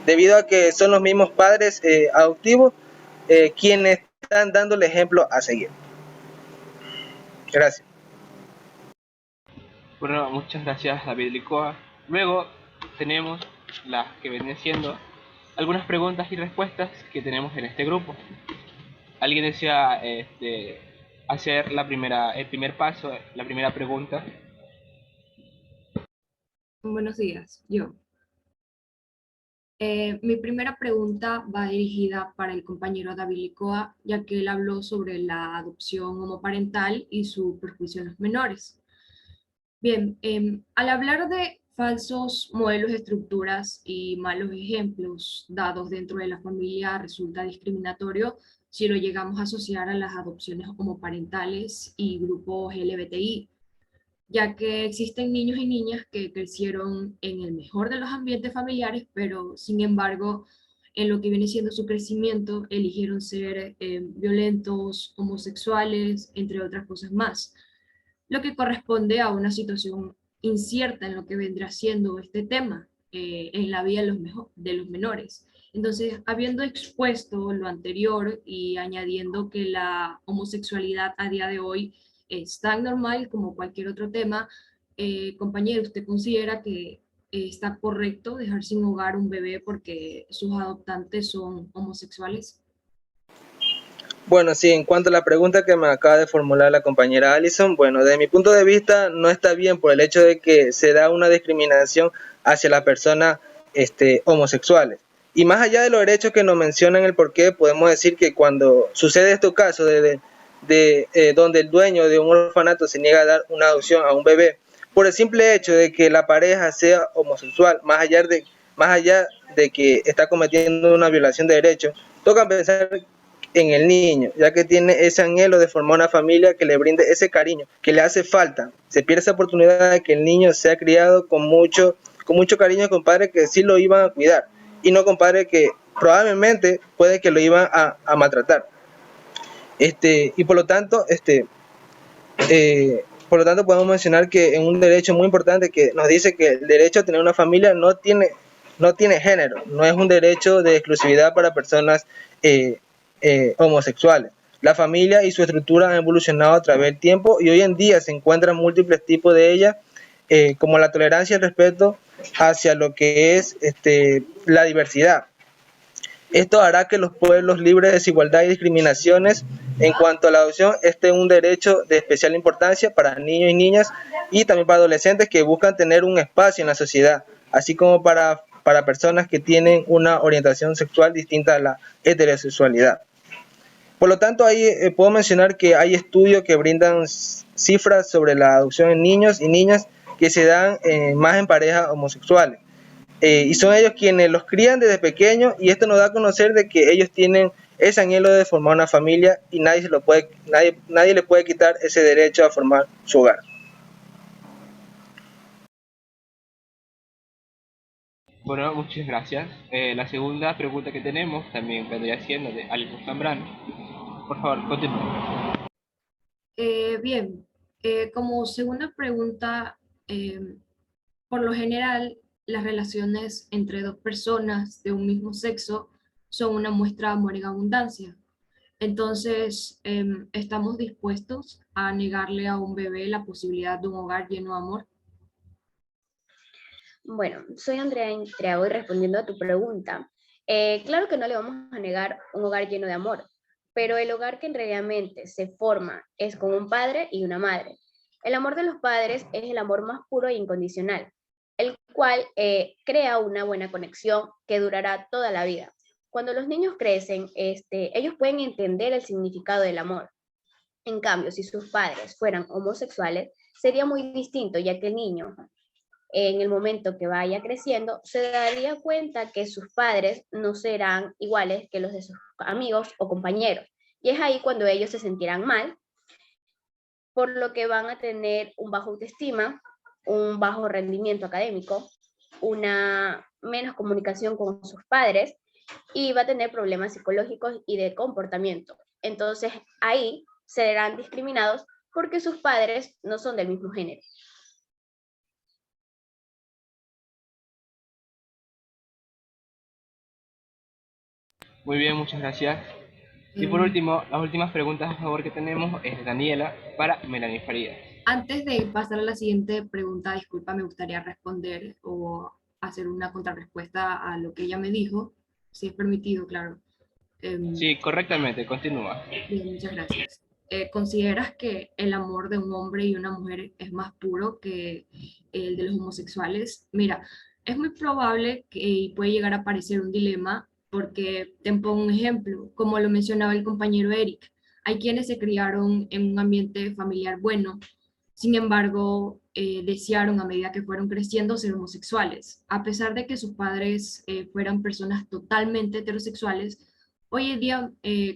debido a que son los mismos padres adoptivos quienes están dando el ejemplo a seguir. Gracias. Bueno, muchas gracias, David Licoa. Luego tenemos las que vienen siendo algunas preguntas y respuestas que tenemos en este grupo. ¿Alguien desea hacer el primer paso, la primera pregunta? Buenos días, yo. Mi primera pregunta va dirigida para el compañero David Licoa, ya que él habló sobre la adopción homoparental y su perjuicio en los menores. Bien, al hablar de falsos modelos de estructuras y malos ejemplos dados dentro de la familia, resulta discriminatorio si lo llegamos a asociar a las adopciones homoparentales y grupos LGBTI, ya que existen niños y niñas que crecieron en el mejor de los ambientes familiares, pero sin embargo, en lo que viene siendo su crecimiento, eligieron ser violentos, homosexuales, entre otras cosas más, lo que corresponde a una situación incierta en lo que vendrá siendo este tema en la vida de de los menores. Entonces, habiendo expuesto lo anterior y añadiendo que la homosexualidad a día de hoy es tan normal como cualquier otro tema, compañero, ¿usted considera que está correcto dejar sin hogar un bebé porque sus adoptantes son homosexuales? Bueno, sí, en cuanto a la pregunta que me acaba de formular la compañera Alison, bueno, desde mi punto de vista no está bien por el hecho de que se da una discriminación hacia las personas homosexuales. Y más allá de los derechos que nos mencionan el porqué, podemos decir que cuando sucede este caso donde el dueño de un orfanato se niega a dar una adopción a un bebé, por el simple hecho de que la pareja sea homosexual, más allá de que está cometiendo una violación de derechos, toca pensar en el niño, ya que tiene ese anhelo de formar una familia que le brinde ese cariño que le hace falta. Se pierde esa oportunidad de que el niño sea criado con mucho cariño con padres que sí lo iban a cuidar y no con padres que probablemente puede que lo iban a maltratar. Y por lo tanto, podemos mencionar que en un derecho muy importante que nos dice que el derecho a tener una familia no tiene género, no es un derecho de exclusividad para personas homosexuales. La familia y su estructura han evolucionado a través del tiempo y hoy en día se encuentran múltiples tipos de ellas, como la tolerancia y el respeto hacia lo que es la diversidad. Esto hará que los pueblos libres de desigualdad y discriminaciones en cuanto a la adopción esté un derecho de especial importancia para niños y niñas y también para adolescentes que buscan tener un espacio en la sociedad, así como para personas que tienen una orientación sexual distinta a la heterosexualidad. Por lo tanto, ahí puedo mencionar que hay estudios que brindan cifras sobre la adopción en niños y niñas que se dan más en parejas homosexuales. Y son ellos quienes los crían desde pequeños y esto nos da a conocer de que ellos tienen ese anhelo de formar una familia y nadie le puede quitar ese derecho a formar su hogar. Bueno, muchas gracias. La segunda pregunta que tenemos también vendría siendo de Alison Zambrano. Por favor, continúe. Bien, como segunda pregunta, por lo general, las relaciones entre dos personas de un mismo sexo son una muestra de amor en abundancia. Entonces, ¿estamos dispuestos a negarle a un bebé la posibilidad de un hogar lleno de amor? Bueno, soy Andrea Intriago y respondiendo a tu pregunta, claro que no le vamos a negar un hogar lleno de amor, pero el hogar que realmente se forma es con un padre y una madre. El amor de los padres es el amor más puro e incondicional, el cual crea una buena conexión que durará toda la vida. Cuando los niños crecen, ellos pueden entender el significado del amor. En cambio, si sus padres fueran homosexuales, sería muy distinto, ya que el niño, en el momento que vaya creciendo, se daría cuenta que sus padres no serán iguales que los de sus amigos o compañeros. Y es ahí cuando ellos se sentirán mal, por lo que van a tener un bajo autoestima, un bajo rendimiento académico, una menos comunicación con sus padres y va a tener problemas psicológicos y de comportamiento. Entonces ahí serán discriminados porque sus padres no son del mismo género. Muy bien, muchas gracias. Y por último, las últimas preguntas a favor que tenemos es de Daniela para Melanie Farías. Antes de pasar a la siguiente pregunta, disculpa, me gustaría responder o hacer una contrarrespuesta a lo que ella me dijo, si es permitido, claro. Sí, correctamente, continúa. Bien, muchas gracias. ¿Consideras que el amor de un hombre y una mujer es más puro que el de los homosexuales? Mira, Es muy probable que puede llegar a aparecer un dilema porque te pongo un ejemplo, como lo mencionaba el compañero Eric, hay quienes se criaron en un ambiente familiar bueno, sin embargo, desearon a medida que fueron creciendo ser homosexuales. A pesar de que sus padres fueran personas totalmente heterosexuales, hoy en día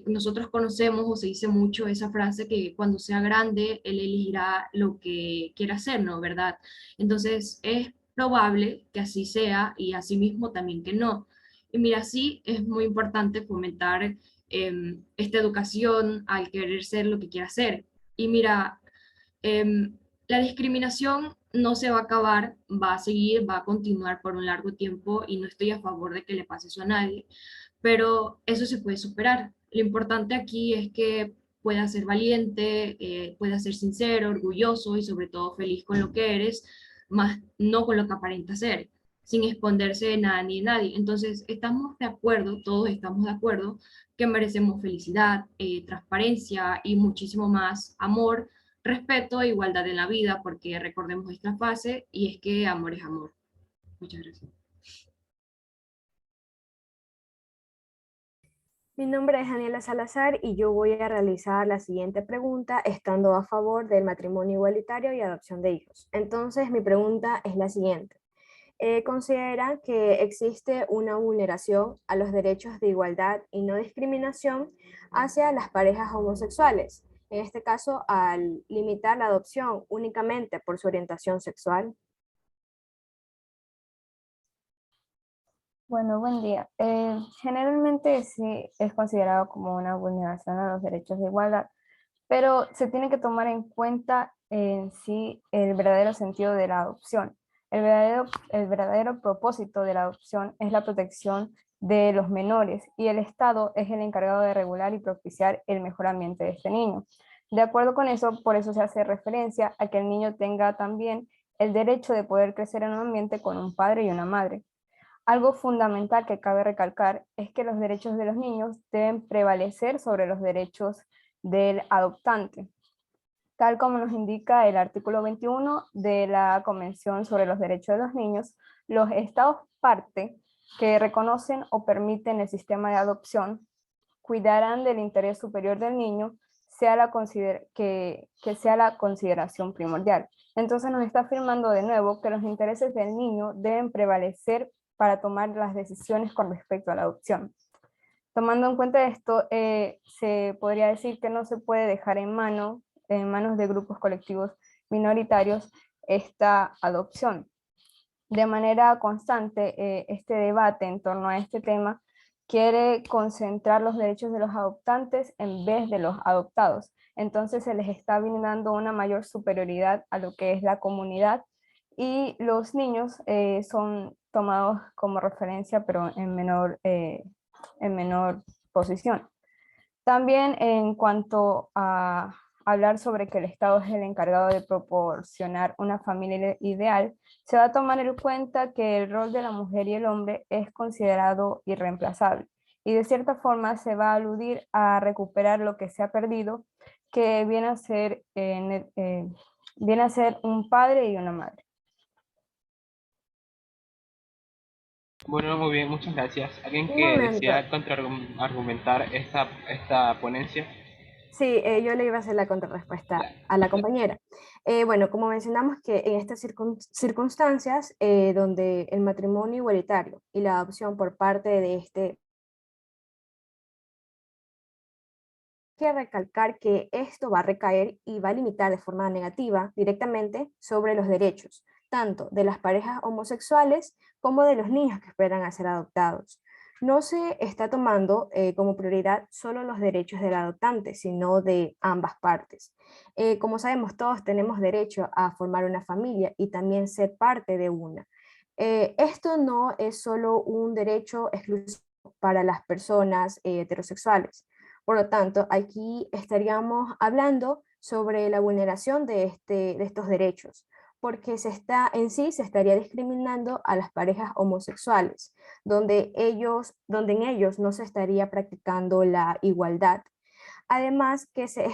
nosotros conocemos o se dice mucho esa frase que cuando sea grande él elegirá lo que quiera hacer, ¿no? ¿Verdad? Entonces es probable que así sea y asimismo también que no. Y mira, sí es muy importante fomentar esta educación al querer ser lo que quiera ser. Y mira, la discriminación no se va a acabar, va a seguir, va a continuar por un largo tiempo y no estoy a favor de que le pase eso a nadie, pero eso se puede superar. Lo importante aquí es que puedas ser valiente, puedas ser sincero, orgulloso y sobre todo feliz con lo que eres, más no con lo que aparenta ser, sin esconderse de nada ni de nadie. Entonces, estamos de acuerdo, todos estamos de acuerdo que merecemos felicidad, transparencia y muchísimo más amor, respeto e igualdad en la vida, porque recordemos esta fase y es que amor es amor. Muchas gracias. Mi nombre es Daniela Salazar y yo voy a realizar la siguiente pregunta estando a favor del matrimonio igualitario y adopción de hijos. Entonces, mi pregunta es la siguiente. ¿Considera que existe una vulneración a los derechos de igualdad y no discriminación hacia las parejas homosexuales? En este caso, al limitar la adopción únicamente por su orientación sexual. Bueno, buen día. Generalmente sí es considerado como una vulneración a los derechos de igualdad, pero se tiene que tomar en cuenta en sí el verdadero sentido de la adopción. El verdadero propósito de la adopción es la protección de los menores y el Estado es el encargado de regular y propiciar el mejor ambiente de este niño. De acuerdo con eso, por eso se hace referencia a que el niño tenga también el derecho de poder crecer en un ambiente con un padre y una madre. Algo fundamental que cabe recalcar es que los derechos de los niños deben prevalecer sobre los derechos del adoptante, tal como nos indica el artículo 21 de la Convención sobre los Derechos de los Niños. Los estados parte que reconocen o permiten el sistema de adopción cuidarán del interés superior del niño, que sea la consideración primordial. Entonces nos está afirmando de nuevo que los intereses del niño deben prevalecer para tomar las decisiones con respecto a la adopción. Tomando en cuenta esto, se podría decir que no se puede dejar en manos de grupos colectivos minoritarios esta adopción. De manera constante, este debate en torno a este tema quiere concentrar los derechos de los adoptantes en vez de los adoptados. Entonces se les está brindando una mayor superioridad a lo que es la comunidad y los niños son tomados como referencia, pero en menor posición. También en cuanto a hablar sobre que el Estado es el encargado de proporcionar una familia ideal, se va a tomar en cuenta que el rol de la mujer y el hombre es considerado irreemplazable y de cierta forma se va a aludir a recuperar lo que se ha perdido, que viene a ser un padre y una madre. Bueno, muy bien, muchas gracias. ¿Alguien Un que momento. desea contraargumentar esta ponencia? Sí, yo le iba a hacer la contrarrespuesta a la compañera. Bueno, como mencionamos que en estas circunstancias donde el matrimonio igualitario y la adopción por parte de este, hay que recalcar que esto va a recaer y va a limitar de forma negativa directamente sobre los derechos, tanto de las parejas homosexuales como de los niños que esperan a ser adoptados. No se está tomando como prioridad solo los derechos del adoptante, sino de ambas partes. Como sabemos, todos tenemos derecho a formar una familia y también ser parte de una. Esto no es solo un derecho exclusivo para las personas heterosexuales. Por lo tanto, aquí estaríamos hablando sobre la vulneración de estos derechos, porque en sí se estaría discriminando a las parejas homosexuales, donde en ellos no se estaría practicando la igualdad. Además que se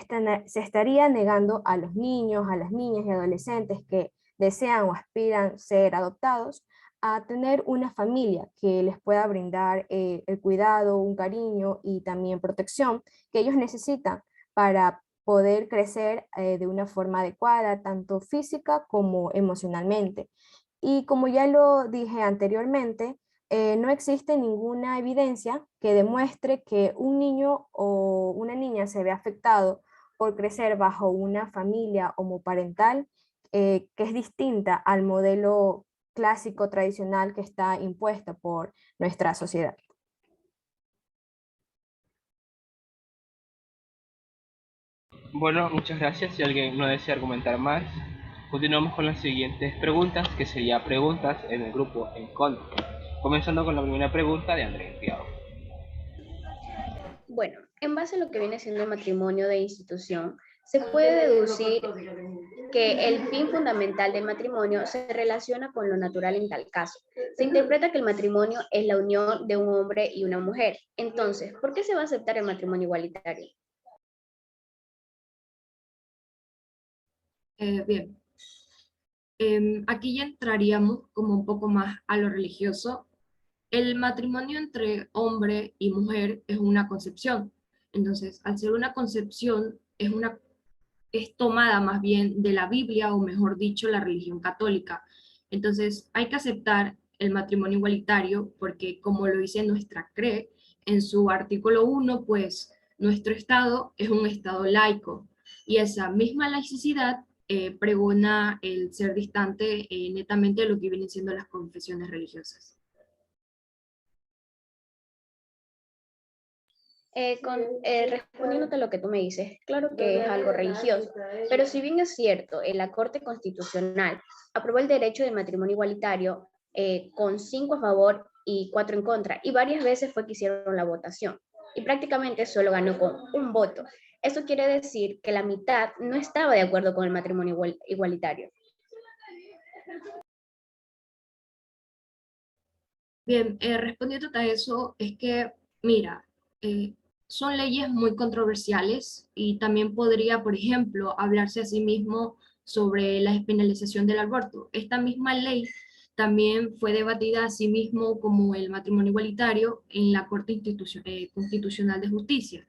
estaría negando a los niños, a las niñas y adolescentes que desean o aspiran ser adoptados a tener una familia que les pueda brindar el cuidado, un cariño y también protección que ellos necesitan para poder crecer de una forma adecuada, tanto física como emocionalmente. Y como ya lo dije anteriormente, no existe ninguna evidencia que demuestre que un niño o una niña se ve afectado por crecer bajo una familia homoparental que es distinta al modelo clásico tradicional que está impuesto por nuestra sociedad. Bueno, muchas gracias. Si alguien no desea argumentar más, continuamos con las siguientes preguntas, que serían preguntas en el grupo en contra. Comenzando con la primera pregunta de Andrés Tiago. Bueno, en base a lo que viene siendo el matrimonio de institución, se puede deducir que el fin fundamental del matrimonio se relaciona con lo natural en tal caso. Se interpreta que el matrimonio es la unión de un hombre y una mujer. Entonces, ¿por qué se va a aceptar el matrimonio igualitario? Bien, aquí ya entraríamos como un poco más a lo religioso. El matrimonio entre hombre y mujer es una concepción. Entonces, al ser una concepción, es tomada más bien de la Biblia, o mejor dicho, la religión católica. Entonces, hay que aceptar el matrimonio igualitario porque, como lo dice nuestra CRE, en su artículo 1, pues nuestro Estado es un Estado laico, y esa misma laicidad pregona el ser distante netamente de lo que vienen siendo las confesiones religiosas. Respondiéndote a lo que tú me dices, claro que es algo religioso, pero si bien es cierto, la Corte Constitucional aprobó el derecho de matrimonio igualitario con 5 a favor y 4 en contra, y varias veces fue que hicieron la votación, y prácticamente solo ganó con un voto. Eso quiere decir que la mitad no estaba de acuerdo con el matrimonio igualitario. Bien, respondiendo a eso, es que, mira, son leyes muy controversiales, y también podría, por ejemplo, hablarse asimismo sobre la despenalización del aborto. Esta misma ley también fue debatida asimismo como el matrimonio igualitario en la Corte Constitucional de Justicia.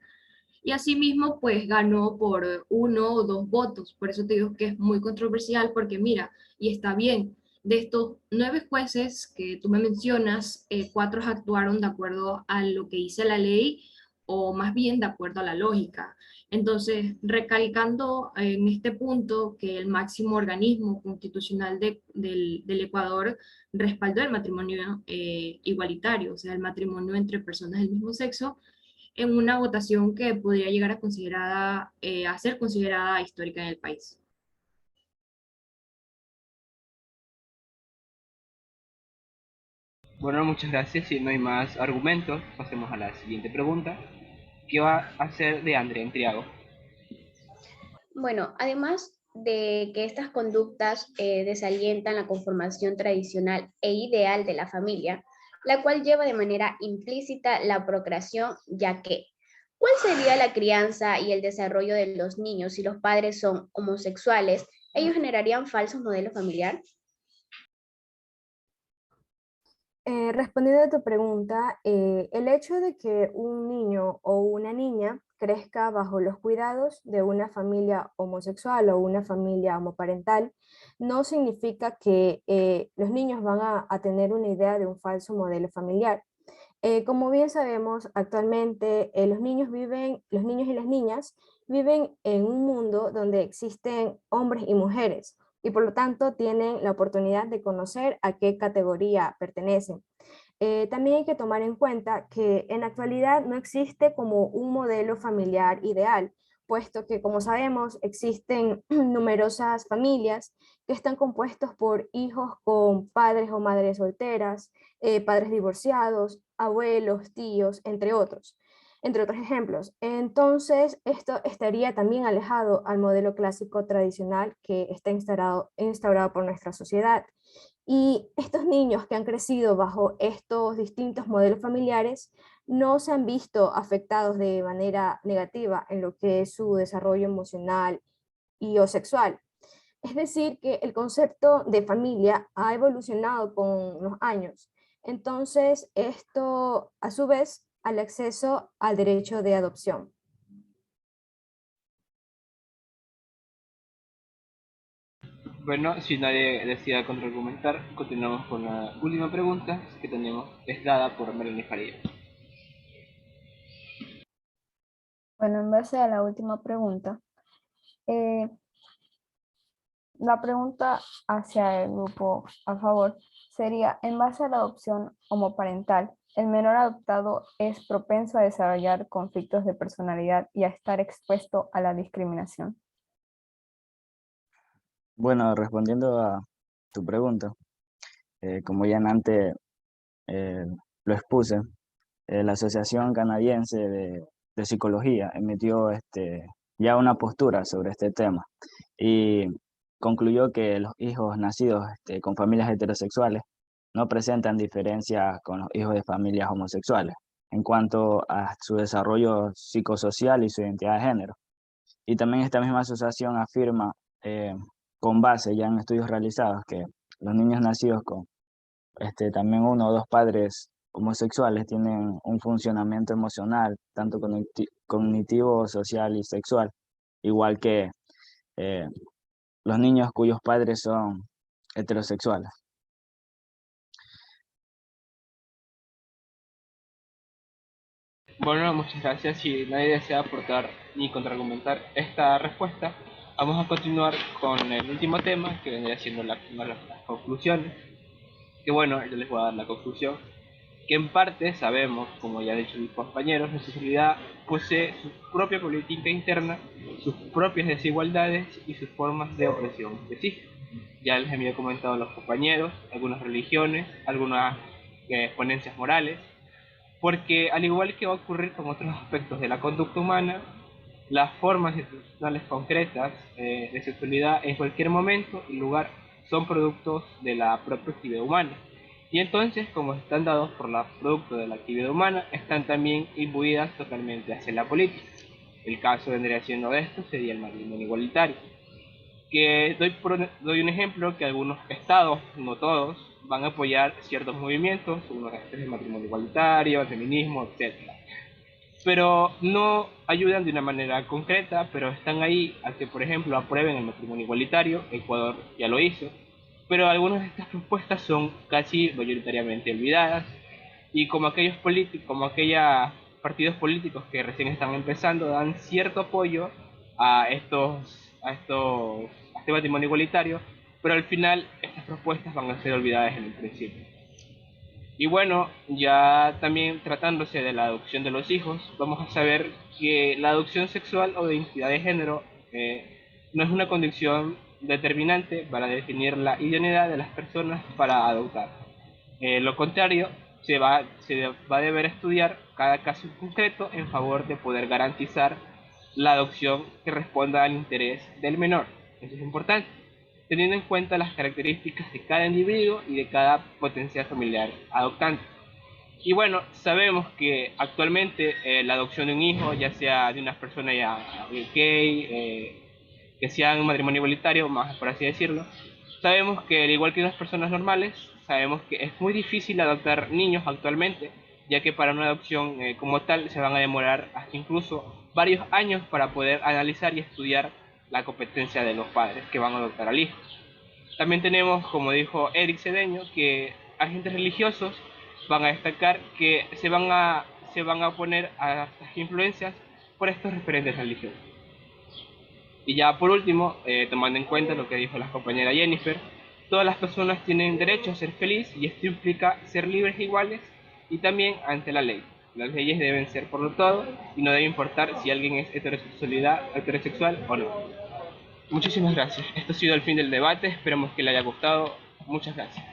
Y asimismo, pues ganó por 1 o 2 votos. Por eso te digo que es muy controversial, porque mira, y está bien, de estos 9 jueces que tú me mencionas, 4 actuaron de acuerdo a lo que dice la ley, o más bien de acuerdo a la lógica. Entonces, recalcando en este punto que el máximo organismo constitucional del Ecuador respaldó el matrimonio igualitario, o sea, el matrimonio entre personas del mismo sexo, en una votación que podría llegar a ser considerada histórica en el país. Bueno, muchas gracias. Si no hay más argumentos, pasemos a la siguiente pregunta, que va a ser de Andrés Triago. Bueno, además de que estas conductas desalientan la conformación tradicional e ideal de la familia, la cual lleva de manera implícita la procreación, ya que, ¿cuál sería la crianza y el desarrollo de los niños si los padres son homosexuales? ¿Ellos generarían falsos modelos familiares? Respondiendo a tu pregunta, el hecho de que un niño o una niña crezca bajo los cuidados de una familia homosexual o una familia homoparental no significa que los niños van a tener una idea de un falso modelo familiar. Como bien sabemos, actualmente los niños y las niñas viven en un mundo donde existen hombres y mujeres, y por lo tanto tienen la oportunidad de conocer a qué categoría pertenecen. También hay que tomar en cuenta que en la actualidad no existe como un modelo familiar ideal, puesto que, como sabemos, existen numerosas familias que están compuestos por hijos con padres o madres solteras, padres divorciados, abuelos, tíos, entre otros ejemplos. Entonces, esto estaría también alejado al modelo clásico tradicional que está instaurado por nuestra sociedad. Y estos niños que han crecido bajo estos distintos modelos familiares no se han visto afectados de manera negativa en lo que es su desarrollo emocional y o sexual. Es decir, que el concepto de familia ha evolucionado con los años. Entonces, esto a su vez al acceso al derecho de adopción. Bueno, si nadie decide contraargumentar, continuamos con la última pregunta que tenemos, es dada por Melanie Faría. Bueno, en base a la última pregunta, la pregunta hacia el grupo a favor sería, en base a la adopción homoparental, ¿el menor adoptado es propenso a desarrollar conflictos de personalidad y a estar expuesto a la discriminación? Bueno, respondiendo a tu pregunta, como ya antes lo expuse, la Asociación Canadiense de Psicología emitió ya una postura sobre este tema y concluyó que los hijos nacidos con familias heterosexuales no presentan diferencias con los hijos de familias homosexuales en cuanto a su desarrollo psicosocial y su identidad de género. Y también esta misma asociación afirma, con base ya en estudios realizados, que los niños nacidos con también uno o dos padres homosexuales tienen un funcionamiento emocional, tanto cognitivo, social y sexual, igual que los niños cuyos padres son heterosexuales. Bueno, muchas gracias. Si nadie desea aportar ni contraargumentar esta respuesta, vamos a continuar con el último tema, que vendría siendo las conclusiones. Que bueno, yo les voy a dar la conclusión, que en parte sabemos, como ya han dicho mis compañeros, nuestra sociedad posee su propia política interna, sus propias desigualdades y sus formas de opresión específicas. Ya les había comentado a los compañeros, algunas religiones, algunas ponencias morales, porque al igual que va a ocurrir con otros aspectos de la conducta humana, las formas institucionales concretas de sexualidad en cualquier momento y lugar son productos de la propia actividad humana. Y entonces, como están dados por los productos de la actividad humana, están también imbuidas totalmente hacia la política. El caso vendría siendo de esto sería el matrimonio igualitario. Que doy un ejemplo, que algunos estados, no todos, van a apoyar ciertos movimientos, uno es el matrimonio igualitario, el feminismo, etc. Pero no ayudan de una manera concreta, pero están ahí a que, por ejemplo, aprueben el matrimonio igualitario. Ecuador ya lo hizo, pero algunas de estas propuestas son casi mayoritariamente olvidadas, y como aquellos partidos políticos que recién están empezando dan cierto apoyo a este matrimonio igualitario, pero al final estas propuestas van a ser olvidadas en el principio. Y bueno, ya también tratándose de la adopción de los hijos, vamos a saber que la adopción sexual o de identidad de género no es una condición determinante para definir la idoneidad de las personas para adoptar. Lo contrario, se va a deber estudiar cada caso en concreto en favor de poder garantizar la adopción que responda al interés del menor. Eso es importante, teniendo en cuenta las características de cada individuo y de cada potencial familiar adoptante. Y bueno, sabemos que actualmente la adopción de un hijo, ya sea de una persona ya gay, que sea un matrimonio igualitario, más por así decirlo, sabemos que al igual que las personas normales, sabemos que es muy difícil adoptar niños actualmente, ya que para una adopción como tal se van a demorar hasta incluso varios años para poder analizar y estudiar la competencia de los padres que van a adoptar al hijo. También tenemos, como dijo Eric Cedeño, que agentes religiosos van a destacar que se van a oponer a estas influencias por estos referentes religiosos. Y ya por último, tomando en cuenta lo que dijo la compañera Jennifer, todas las personas tienen derecho a ser feliz y esto implica ser libres e iguales y también ante la ley. Las leyes deben ser por lo todo y no debe importar si alguien es heterosexual o no. Muchísimas gracias. Esto ha sido el fin del debate. Esperemos que le haya gustado. Muchas gracias.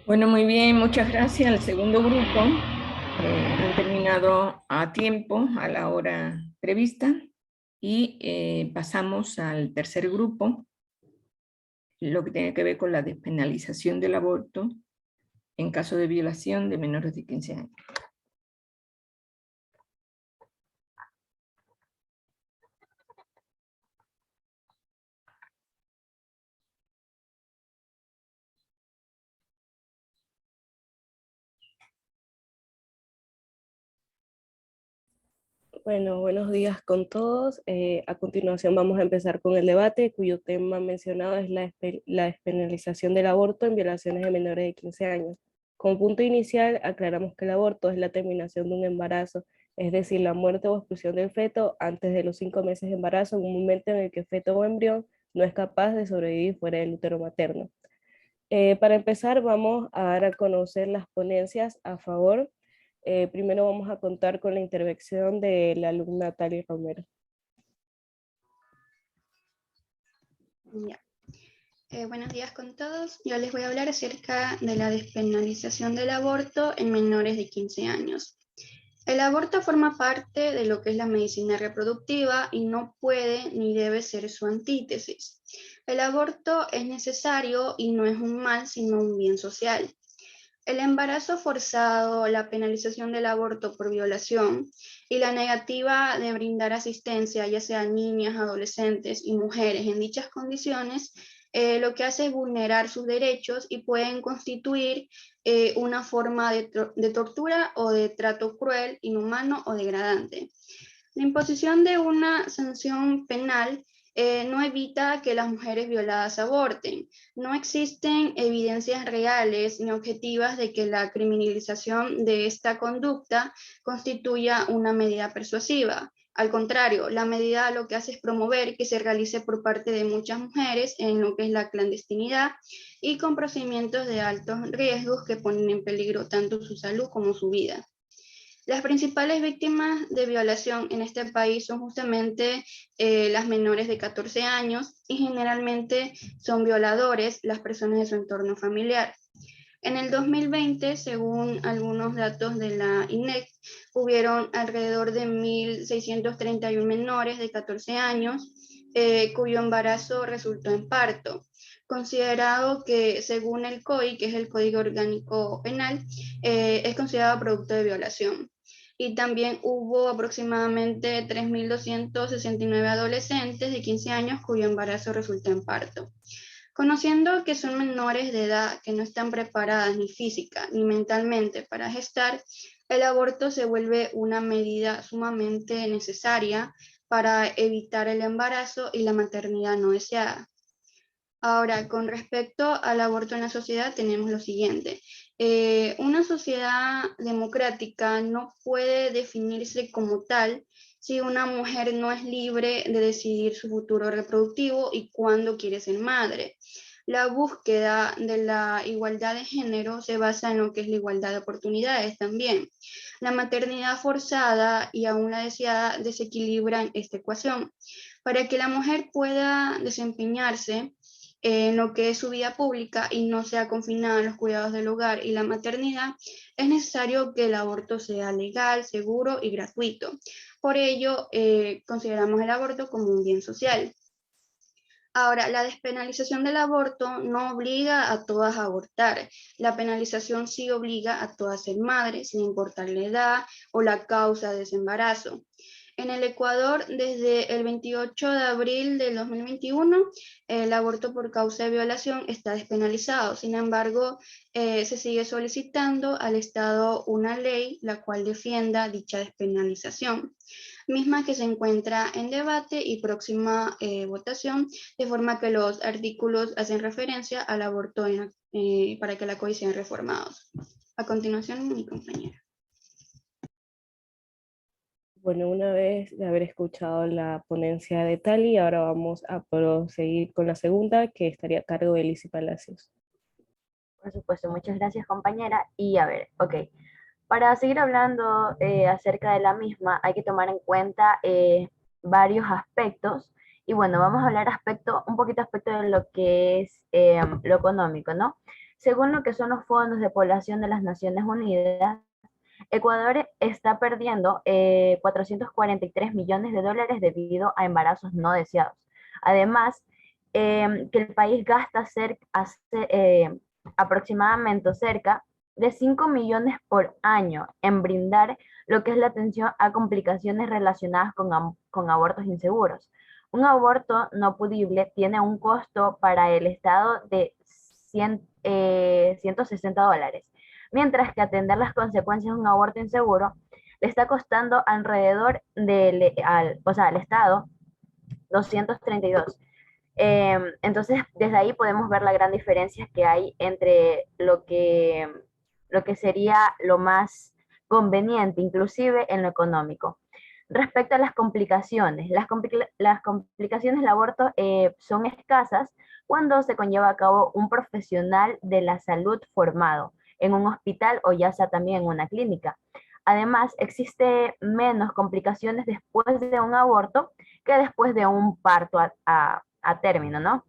Bueno, muy bien. Muchas gracias al segundo grupo. Han terminado a tiempo, a la hora prevista. Y pasamos al tercer grupo, lo que tiene que ver con la despenalización del aborto en caso de violación de menores de 15 años. Bueno, buenos días con todos. A continuación vamos a empezar con el debate, cuyo tema mencionado es la despenalización del aborto en violaciones de menores de 15 años. Como punto inicial, aclaramos que el aborto es la terminación de un embarazo, es decir, la muerte o expulsión del feto antes de los 5 meses de embarazo, en un momento en el que el feto o embrión no es capaz de sobrevivir fuera del útero materno. Para empezar, vamos a dar a conocer las ponencias a favor. Primero vamos a contar con la intervención de la alumna Tali Romero. Ya. Buenos días con todos. Yo les voy a hablar acerca de la despenalización del aborto en menores de 15 años. El aborto forma parte de lo que es la medicina reproductiva y no puede ni debe ser su antítesis. El aborto es necesario y no es un mal, sino un bien social. El embarazo forzado, la penalización del aborto por violación y la negativa de brindar asistencia, ya sea a niñas, adolescentes y mujeres en dichas condiciones, lo que hace es vulnerar sus derechos y pueden constituir una forma de tortura o de trato cruel, inhumano o degradante. La imposición de una sanción penal no evita que las mujeres violadas aborten. No existen evidencias reales ni objetivas de que la criminalización de esta conducta constituya una medida persuasiva. Al contrario, la medida lo que hace es promover que se realice por parte de muchas mujeres en lo que es la clandestinidad y con procedimientos de altos riesgos que ponen en peligro tanto su salud como su vida. Las principales víctimas de violación en este país son justamente las menores de 14 años y generalmente son violadores las personas de su entorno familiar. En el 2020, según algunos datos de la INEC, hubieron alrededor de 1.631 menores de 14 años cuyo embarazo resultó en parto, considerado que según el COI, que es el Código Orgánico Penal, es considerado producto de violación. Y también hubo aproximadamente 3.269 adolescentes de 15 años cuyo embarazo resultó en parto. Conociendo que son menores de edad que no están preparadas ni física ni mentalmente para gestar, el aborto se vuelve una medida sumamente necesaria para evitar el embarazo y la maternidad no deseada. Ahora, con respecto al aborto en la sociedad, tenemos lo siguiente. Una sociedad democrática no puede definirse como tal si una mujer no es libre de decidir su futuro reproductivo y cuándo quiere ser madre. La búsqueda de la igualdad de género se basa en lo que es la igualdad de oportunidades también. La maternidad forzada y aún la deseada desequilibran esta ecuación. Para que la mujer pueda desempeñarse en lo que es su vida pública y no sea confinada a los cuidados del hogar y la maternidad, es necesario que el aborto sea legal, seguro y gratuito. Por ello, consideramos el aborto como un bien social. Ahora, la despenalización del aborto no obliga a todas a abortar. La penalización sí obliga a todas a ser madres, sin importar la edad o la causa de ese embarazo. En el Ecuador, desde el 28 de abril del 2021, el aborto por causa de violación está despenalizado. Sin embargo, se sigue solicitando al Estado una ley la cual defienda dicha despenalización, misma que se encuentra en debate y próxima votación, de forma que los artículos hacen referencia al aborto para que la COI sean reformados. A continuación, mi compañera. Bueno, una vez de haber escuchado la ponencia de Tali, ahora vamos a proseguir con la segunda, que estaría a cargo de Lizzy Palacios. Por supuesto, muchas gracias compañera. Y a ver, ok, para seguir hablando acerca de la misma, hay que tomar en cuenta varios aspectos. Y bueno, vamos a hablar un poquito aspecto de lo que es lo económico, ¿no? Según lo que son los fondos de población de las Naciones Unidas, Ecuador está perdiendo 443 millones de dólares debido a embarazos no deseados. Además, que el país gasta aproximadamente cerca de 5 millones por año en brindar lo que es la atención a complicaciones relacionadas con abortos inseguros. Un aborto no pudible tiene un costo para el Estado de 160 dólares, mientras que atender las consecuencias de un aborto inseguro le está costando alrededor al Estado 232. Entonces, desde ahí podemos ver la gran diferencia que hay entre lo que sería lo más conveniente, inclusive en lo económico. Respecto a las complicaciones, las complicaciones del aborto son escasas cuando se conlleva a cabo un profesional de la salud formado en un hospital o ya sea también en una clínica. Además, existe menos complicaciones después de un aborto que después de un parto a término, ¿no?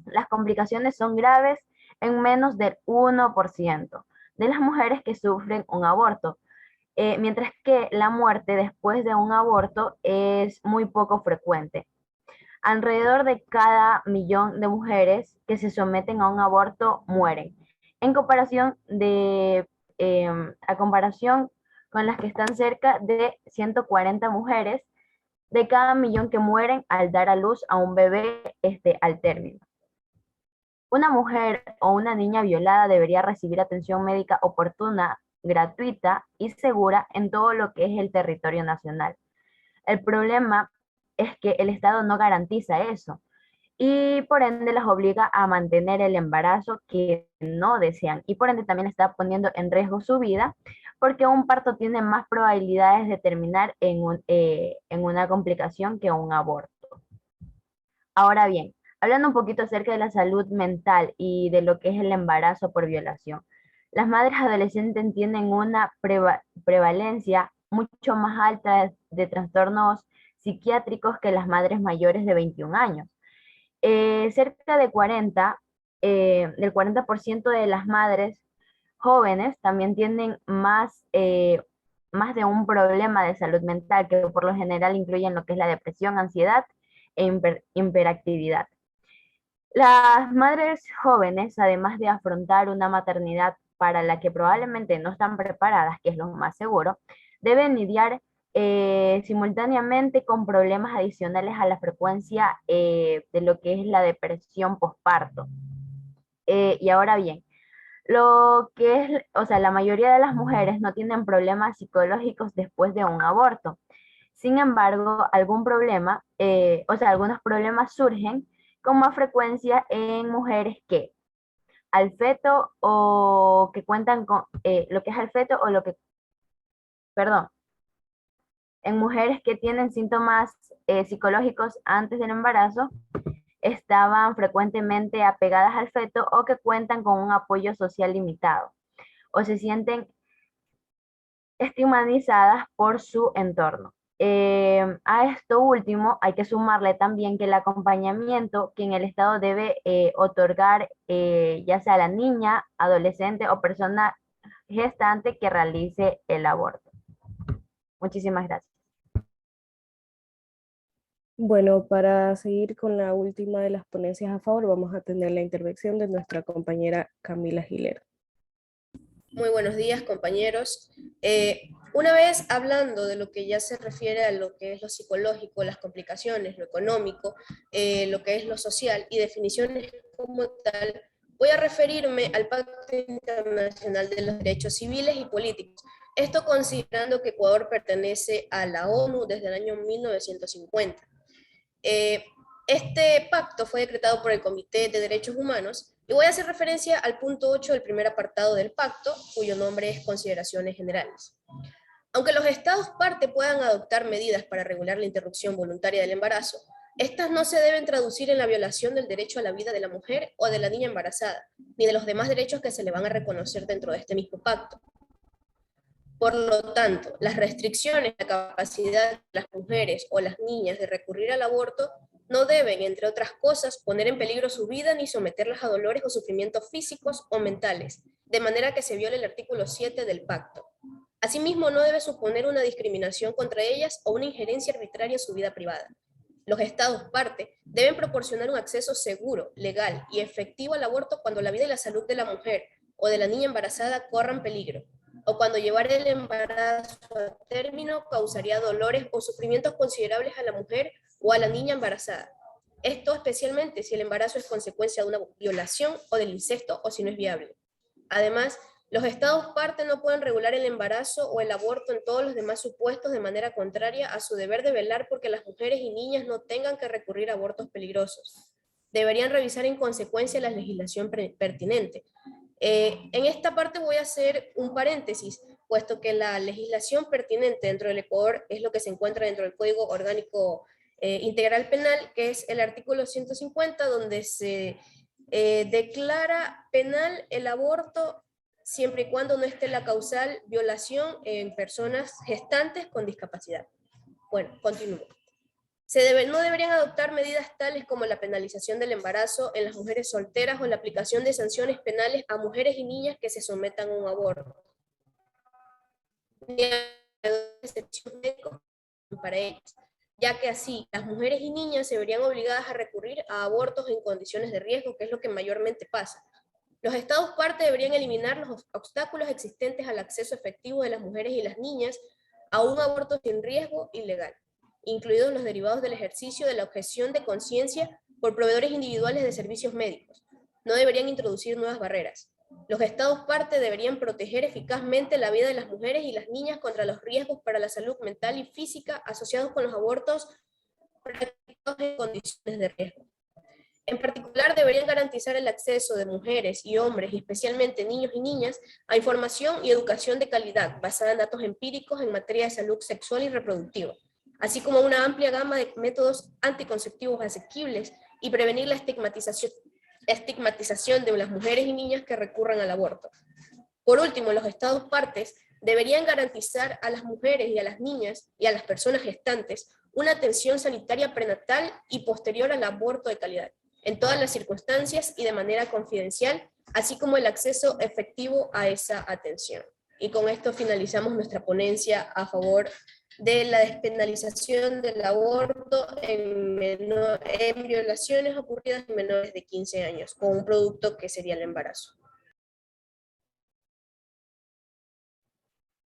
Las complicaciones son graves en menos del 1% de las mujeres que sufren un aborto, mientras que la muerte después de un aborto es muy poco frecuente. Alrededor de cada 1.000.000 de mujeres que se someten a un aborto mueren, en comparación con las que están cerca de 140 mujeres de cada 1.000.000 que mueren al dar a luz a un bebé al término. Una mujer o una niña violada debería recibir atención médica oportuna, gratuita y segura en todo lo que es el territorio nacional. El problema es que el Estado no garantiza eso y por ende las obliga a mantener el embarazo que no desean y por ende también está poniendo en riesgo su vida porque un parto tiene más probabilidades de terminar en una complicación que un aborto. Ahora bien, hablando un poquito acerca de la salud mental y de lo que es el embarazo por violación. Las madres adolescentes tienen una prevalencia mucho más alta de trastornos psiquiátricos que las madres mayores de 21 años. Cerca de del 40% de las madres jóvenes también tienen más de un problema de salud mental que por lo general incluyen lo que es la depresión, ansiedad e hiperactividad. Las madres jóvenes, además de afrontar una maternidad para la que probablemente no están preparadas, que es lo más seguro, deben lidiar simultáneamente con problemas adicionales a la frecuencia de lo que es la depresión posparto. Y ahora bien, la mayoría de las mujeres no tienen problemas psicológicos después de un aborto. Sin embargo, algunos problemas surgen con más frecuencia en mujeres que al feto o que cuentan con lo que es al feto o en mujeres que tienen síntomas psicológicos antes del embarazo, estaban frecuentemente apegadas al feto o que cuentan con un apoyo social limitado o se sienten estigmatizadas por su entorno. A esto último hay que sumarle también que el acompañamiento que en el Estado debe otorgar ya sea a la niña, adolescente o persona gestante que realice el aborto. Muchísimas gracias. Bueno, para seguir con la última de las ponencias a favor, vamos a tener la intervención de nuestra compañera Camila Gilera. Muy buenos días, compañeros. Una vez hablando de lo que ya se refiere a lo que es lo psicológico, las complicaciones, lo económico, lo que es lo social y definiciones como tal, voy a referirme al Pacto Internacional de los Derechos Civiles y Políticos. Esto considerando que Ecuador pertenece a la ONU desde el año 1950. Este pacto fue decretado por el Comité de Derechos Humanos y voy a hacer referencia al punto 8 del primer apartado del pacto, cuyo nombre es Consideraciones Generales. Aunque los estados parte puedan adoptar medidas para regular la interrupción voluntaria del embarazo, estas no se deben traducir en la violación del derecho a la vida de la mujer o de la niña embarazada, ni de los demás derechos que se le van a reconocer dentro de este mismo pacto. Por lo tanto, las restricciones a la capacidad de las mujeres o las niñas de recurrir al aborto no deben, entre otras cosas, poner en peligro su vida ni someterlas a dolores o sufrimientos físicos o mentales, de manera que se viole el artículo 7 del pacto. Asimismo, no debe suponer una discriminación contra ellas o una injerencia arbitraria en su vida privada. Los estados parte deben proporcionar un acceso seguro, legal y efectivo al aborto cuando la vida y la salud de la mujer o de la niña embarazada corran peligro, o cuando llevar el embarazo a término causaría dolores o sufrimientos considerables a la mujer o a la niña embarazada. Esto especialmente si el embarazo es consecuencia de una violación o del incesto o si no es viable. Además, Los estados parte no pueden regular el embarazo o el aborto en todos los demás supuestos de manera contraria a su deber de velar porque las mujeres y niñas no tengan que recurrir a abortos peligrosos. Deberían revisar en consecuencia la legislación pertinente. En esta parte voy a hacer un paréntesis, puesto que la legislación pertinente dentro del Ecuador es lo que se encuentra dentro del Código Orgánico Integral Penal, que es el artículo 150, donde se declara penal el aborto siempre y cuando no esté la causal violación en personas gestantes con discapacidad. Bueno, continúo. No deberían adoptar medidas tales como la penalización del embarazo en las mujeres solteras o la aplicación de sanciones penales a mujeres y niñas que se sometan a un aborto. Ni excepción para ellas, ya que así las mujeres y niñas se verían obligadas a recurrir a abortos en condiciones de riesgo, que es lo que mayormente pasa. Los estados parte deberían eliminar los obstáculos existentes al acceso efectivo de las mujeres y las niñas a un aborto sin riesgo y legal, incluidos los derivados del ejercicio de la objeción de conciencia por proveedores individuales de servicios médicos. No deberían introducir nuevas barreras. Los estados parte deberían proteger eficazmente la vida de las mujeres y las niñas contra los riesgos para la salud mental y física asociados con los abortos practicados en condiciones de riesgo. En particular, deberían garantizar el acceso de mujeres y hombres, y especialmente niños y niñas, a información y educación de calidad basada en datos empíricos en materia de salud sexual y reproductiva, así como una amplia gama de métodos anticonceptivos asequibles y prevenir la estigmatización de las mujeres y niñas que recurran al aborto. Por último, los estados partes deberían garantizar a las mujeres y a las niñas y a las personas gestantes una atención sanitaria prenatal y posterior al aborto de calidad, en todas las circunstancias y de manera confidencial, así como el acceso efectivo a esa atención. Y con esto finalizamos nuestra ponencia a favor de la despenalización del aborto en violaciones ocurridas en menores de 15 años, con un producto que sería el embarazo.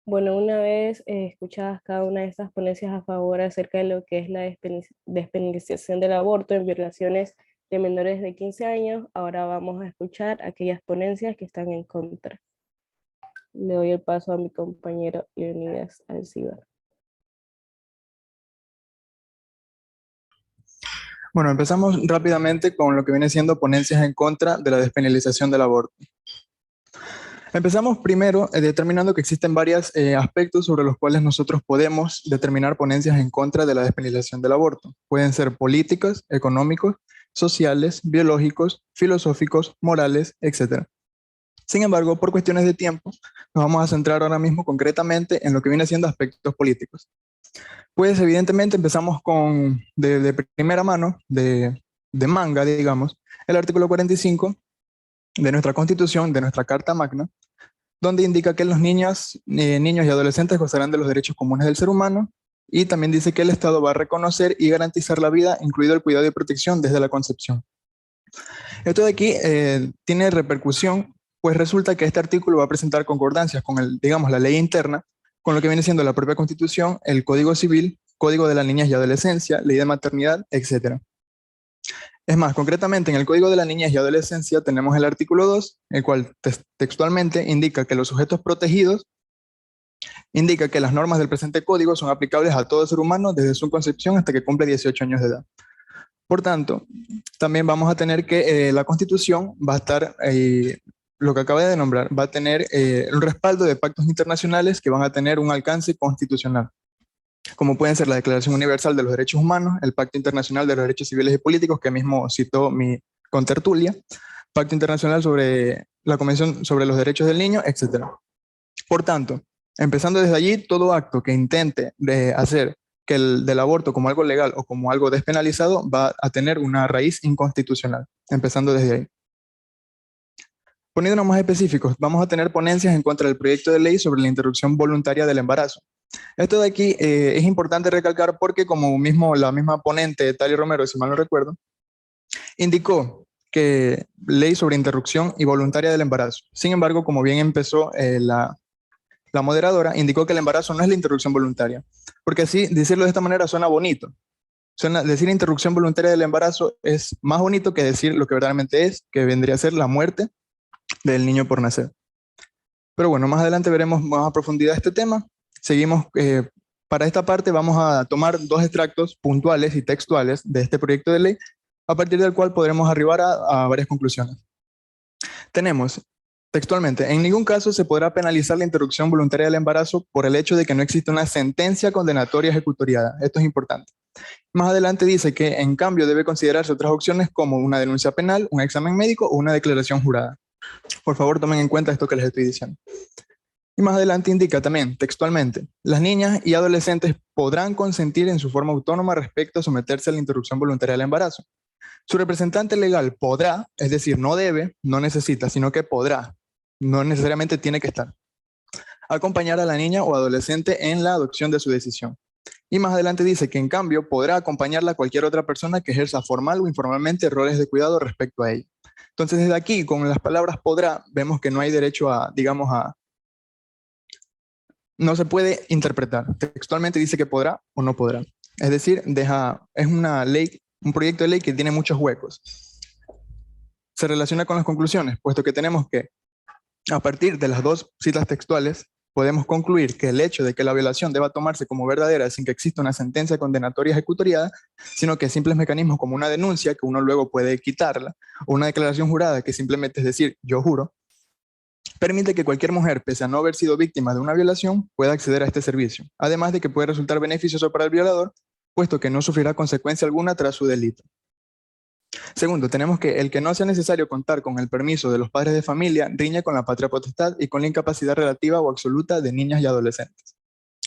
Bueno, una vez escuchadas cada una de estas ponencias a favor acerca de lo que es la despenalización del aborto en violaciones de menores de 15 años, ahora vamos a escuchar aquellas ponencias que están en contra. Le doy el paso a mi compañero Leonidas Alcibar. Bueno, empezamos rápidamente con lo que viene siendo ponencias en contra de la despenalización del aborto. Empezamos primero determinando que existen varios aspectos sobre los cuales nosotros podemos determinar ponencias en contra de la despenalización del aborto. Pueden ser políticos, económicos, sociales, biológicos, filosóficos, morales, etc. Sin embargo, por cuestiones de tiempo, nos vamos a centrar ahora mismo concretamente en lo que viene siendo aspectos políticos. Pues evidentemente empezamos con, de primera mano, de manga, digamos, el artículo 45 de nuestra Constitución, de nuestra Carta Magna, donde indica que los niños y adolescentes gozarán de los derechos comunes del ser humano, y también dice que el Estado va a reconocer y garantizar la vida, incluido el cuidado y protección desde la concepción. Esto de aquí tiene repercusión, pues resulta que este artículo va a presentar concordancias con la ley interna, con lo que viene siendo la propia Constitución, el Código Civil, Código de la Niñez y Adolescencia, Ley de Maternidad, etc. Es más, concretamente en el Código de la Niñez y Adolescencia tenemos el artículo 2, el cual textualmente indica que los sujetos protegidos, indica que las normas del presente código son aplicables a todo ser humano desde su concepción hasta que cumple 18 años de edad. Por tanto, también vamos a tener que la Constitución va a estar, lo que acaba de nombrar, va a tener un respaldo de pactos internacionales que van a tener un alcance constitucional, como pueden ser la Declaración Universal de los Derechos Humanos, el Pacto Internacional de los Derechos Civiles y Políticos, que mismo citó mi contertulia, Pacto Internacional sobre la Convención sobre los Derechos del Niño, etc. Por tanto, empezando desde allí, todo acto que intente hacer que del aborto como algo legal o como algo despenalizado va a tener una raíz inconstitucional, empezando desde ahí. Poniéndonos más específicos, vamos a tener ponencias en contra del proyecto de ley sobre la interrupción voluntaria del embarazo. Esto de aquí es importante recalcar porque como la misma ponente, Tali Romero, si mal no recuerdo, indicó que ley sobre interrupción y voluntaria del embarazo. Sin embargo, como bien empezó la moderadora, indicó que el embarazo no es la interrupción voluntaria, porque así decirlo de esta manera suena bonito. Decir interrupción voluntaria del embarazo es más bonito que decir lo que verdaderamente es, que vendría a ser la muerte del niño por nacer. Pero bueno, más adelante veremos más a profundidad este tema. Seguimos, para esta parte vamos a tomar dos extractos puntuales y textuales de este proyecto de ley, a partir del cual podremos arribar a varias conclusiones. Tenemos textualmente: en ningún caso se podrá penalizar la interrupción voluntaria del embarazo por el hecho de que no existe una sentencia condenatoria ejecutoriada. Esto es importante. Más adelante dice que en cambio debe considerarse otras opciones como una denuncia penal, un examen médico o una declaración jurada. Por favor, tomen en cuenta esto que les estoy diciendo. Y más adelante indica también, textualmente: las niñas y adolescentes podrán consentir en su forma autónoma respecto a someterse a la interrupción voluntaria del embarazo. Su representante legal podrá, es decir, no debe, no necesita, sino que podrá, no necesariamente tiene que estar, acompañar a la niña o adolescente en la adopción de su decisión. Y más adelante dice que en cambio podrá acompañarla cualquier otra persona que ejerza formal o informalmente roles de cuidado respecto a ella. Entonces desde aquí, con las palabras podrá, vemos que no hay derecho a, digamos, no se puede interpretar. Textualmente dice que podrá o no podrá. Es decir, es una ley, un proyecto de ley que tiene muchos huecos. Se relaciona con las conclusiones, puesto que tenemos que, a partir de las dos citas textuales, podemos concluir que el hecho de que la violación deba tomarse como verdadera sin que exista una sentencia condenatoria ejecutoriada, sino que simples mecanismos como una denuncia, que uno luego puede quitarla, o una declaración jurada, que simplemente es decir, yo juro, permite que cualquier mujer, pese a no haber sido víctima de una violación, pueda acceder a este servicio, además de que puede resultar beneficioso para el violador, puesto que no sufrirá consecuencia alguna tras su delito. Segundo, tenemos que el que no sea necesario contar con el permiso de los padres de familia riñe con la patria potestad y con la incapacidad relativa o absoluta de niñas y adolescentes,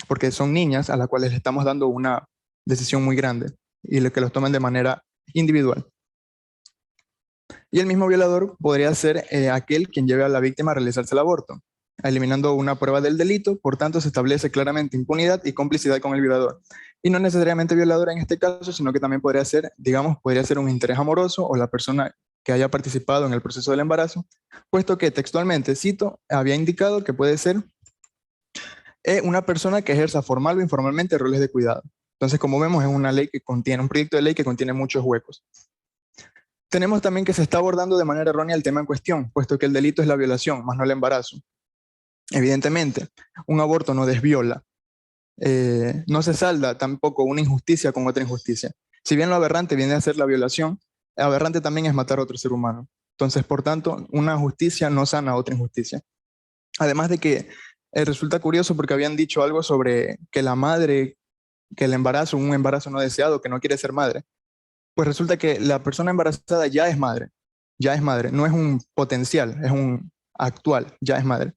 porque son niñas a las cuales le estamos dando una decisión muy grande y que los tomen de manera individual. Y el mismo violador podría ser aquel quien lleve a la víctima a realizarse el aborto, eliminando una prueba del delito. Por tanto, se establece claramente impunidad y complicidad con el violador. Y no necesariamente violador en este caso, sino que también podría ser, digamos, podría ser un interés amoroso o la persona que haya participado en el proceso del embarazo, puesto que textualmente, cito, había indicado que puede ser una persona que ejerza formal o informalmente roles de cuidado. Entonces, como vemos, es una ley que contiene, un proyecto de ley que contiene muchos huecos. Tenemos también que se está abordando de manera errónea el tema en cuestión, puesto que el delito es la violación, más no el embarazo. Evidentemente, un aborto no desviola, no se salda tampoco una injusticia con otra injusticia. Si bien lo aberrante viene a ser la violación, aberrante también es matar a otro ser humano. Entonces, por tanto, una justicia no sana otra injusticia. Además de que resulta curioso porque habían dicho algo sobre que la madre, que el embarazo, un embarazo no deseado, que no quiere ser madre. Pues resulta que la persona embarazada ya es madre, no es un potencial, es un actual, ya es madre.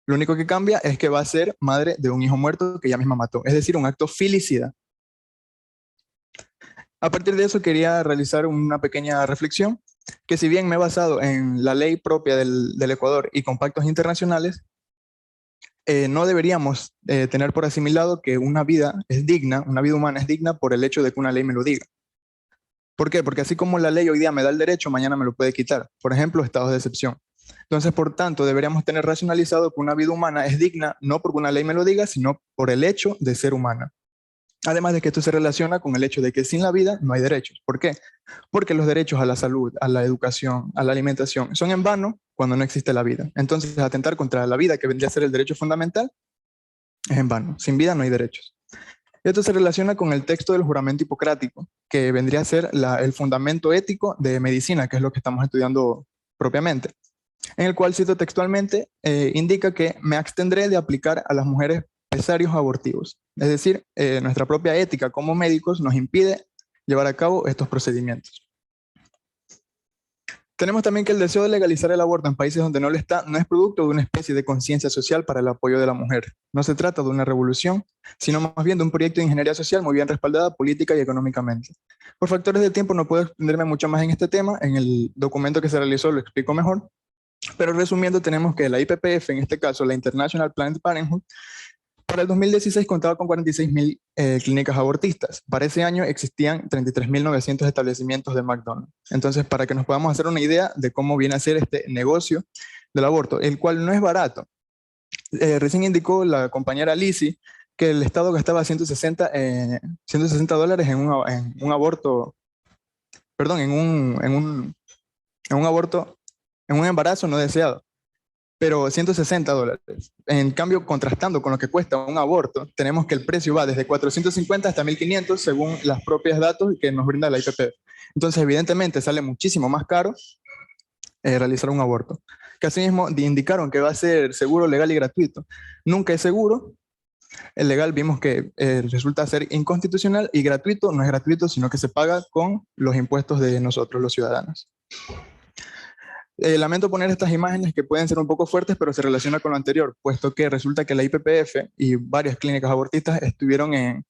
Lo único que cambia es que va a ser madre de un hijo muerto que ella misma mató, es decir, un acto filicida. A partir de eso quería realizar una pequeña reflexión, que si bien me he basado en la ley propia del Ecuador y con pactos internacionales, no deberíamos tener por asimilado que una vida es digna, una vida humana es digna por el hecho de que una ley me lo diga. ¿Por qué? Porque así como la ley hoy día me da el derecho, mañana me lo puede quitar. Por ejemplo, estados de excepción. Entonces, por tanto, deberíamos tener racionalizado que una vida humana es digna no porque una ley me lo diga, sino por el hecho de ser humana. Además de que esto se relaciona con el hecho de que sin la vida no hay derechos. ¿Por qué? Porque los derechos a la salud, a la educación, a la alimentación son en vano cuando no existe la vida. Entonces, atentar contra la vida, que vendría a ser el derecho fundamental, es en vano. Sin vida no hay derechos. Esto se relaciona con el texto del juramento hipocrático, que vendría a ser el fundamento ético de medicina, que es lo que estamos estudiando propiamente, en el cual, cito textualmente, indica que me abstendré de aplicar a las mujeres pesarios abortivos. Es decir, nuestra propia ética como médicos nos impide llevar a cabo estos procedimientos. Tenemos también que el deseo de legalizar el aborto en países donde no lo está no es producto de una especie de conciencia social para el apoyo de la mujer. No se trata de una revolución, sino más bien de un proyecto de ingeniería social muy bien respaldada política y económicamente. Por factores de tiempo no puedo extenderme mucho más en este tema, en el documento que se realizó lo explico mejor, pero resumiendo tenemos que la IPPF, en este caso la International Planned Parenthood, para el 2016 contaba con 46.000 clínicas abortistas. Para ese año existían 33.900 establecimientos de McDonald's. Entonces, para que nos podamos hacer una idea de cómo viene a ser este negocio del aborto, el cual no es barato. Recién indicó la compañera Lizzie que el Estado gastaba $160 en un aborto, perdón, en un embarazo no deseado. pero $160. En cambio, contrastando con lo que cuesta un aborto, tenemos que el precio va desde 450 hasta 1500 según los propios datos que nos brinda la IPPF. Entonces, evidentemente, sale muchísimo más caro realizar un aborto. Que asimismo indicaron que va a ser seguro, legal y gratuito. Nunca es seguro. El legal vimos que resulta ser inconstitucional, y gratuito no es gratuito, sino que se paga con los impuestos de nosotros, los ciudadanos. Lamento poner estas imágenes que pueden ser un poco fuertes, pero se relaciona con lo anterior, puesto que resulta que la IPPF y varias clínicas abortistas estuvieron en,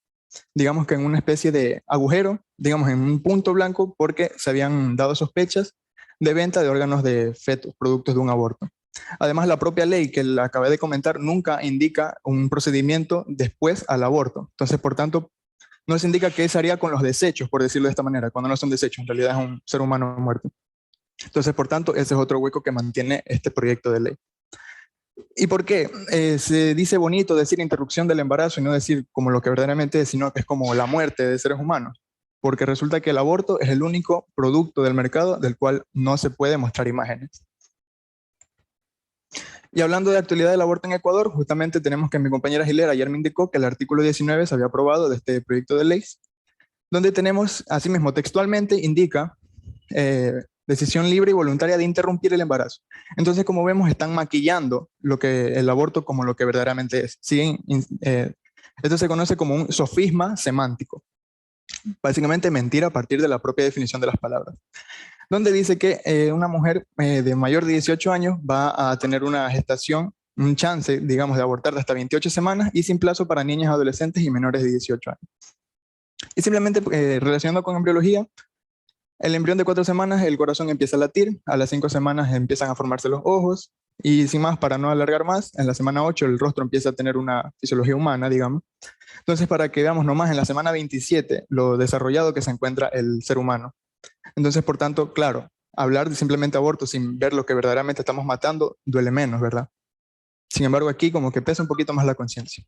digamos que en una especie de agujero, digamos en un punto blanco, porque se habían dado sospechas de venta de órganos de fetos, productos de un aborto. Además, la propia ley que la acabé de comentar nunca indica un procedimiento después al aborto. Entonces, por tanto, no se indica qué se haría con los desechos, por decirlo de esta manera, cuando no son desechos, en realidad es un ser humano muerto. Entonces, por tanto, ese es otro hueco que mantiene este proyecto de ley. ¿Y por qué? Se dice bonito decir interrupción del embarazo y no decir como lo que verdaderamente es, sino que es como la muerte de seres humanos. Porque resulta que el aborto es el único producto del mercado del cual no se puede mostrar imágenes. Y hablando de actualidad del aborto en Ecuador, justamente tenemos que mi compañera Gilera ayer me indicó que el artículo 19 se había aprobado de este proyecto de ley, donde tenemos, asimismo, textualmente indica decisión libre y voluntaria de interrumpir el embarazo. Entonces, como vemos, están maquillando lo que el aborto como lo que verdaderamente es. ¿Sí? Esto se conoce como un sofisma semántico. Básicamente mentira a partir de la propia definición de las palabras, donde dice que una mujer de mayor de 18 años va a tener una gestación, un chance, digamos, de abortar de hasta 28 semanas y sin plazo para niñas, adolescentes y menores de 18 años. Y simplemente relacionando con embriología, el embrión de 4 semanas, el corazón empieza a latir, a las 5 semanas empiezan a formarse los ojos, y sin más, para no alargar más, en la semana 8 el rostro empieza a tener una fisiología humana, digamos. Entonces, para que veamos nomás, en la semana 27, lo desarrollado que se encuentra el ser humano. Entonces, por tanto, claro, hablar de simplemente aborto sin ver lo que verdaderamente estamos matando duele menos, ¿verdad? Sin embargo, aquí como que pesa un poquito más la conciencia.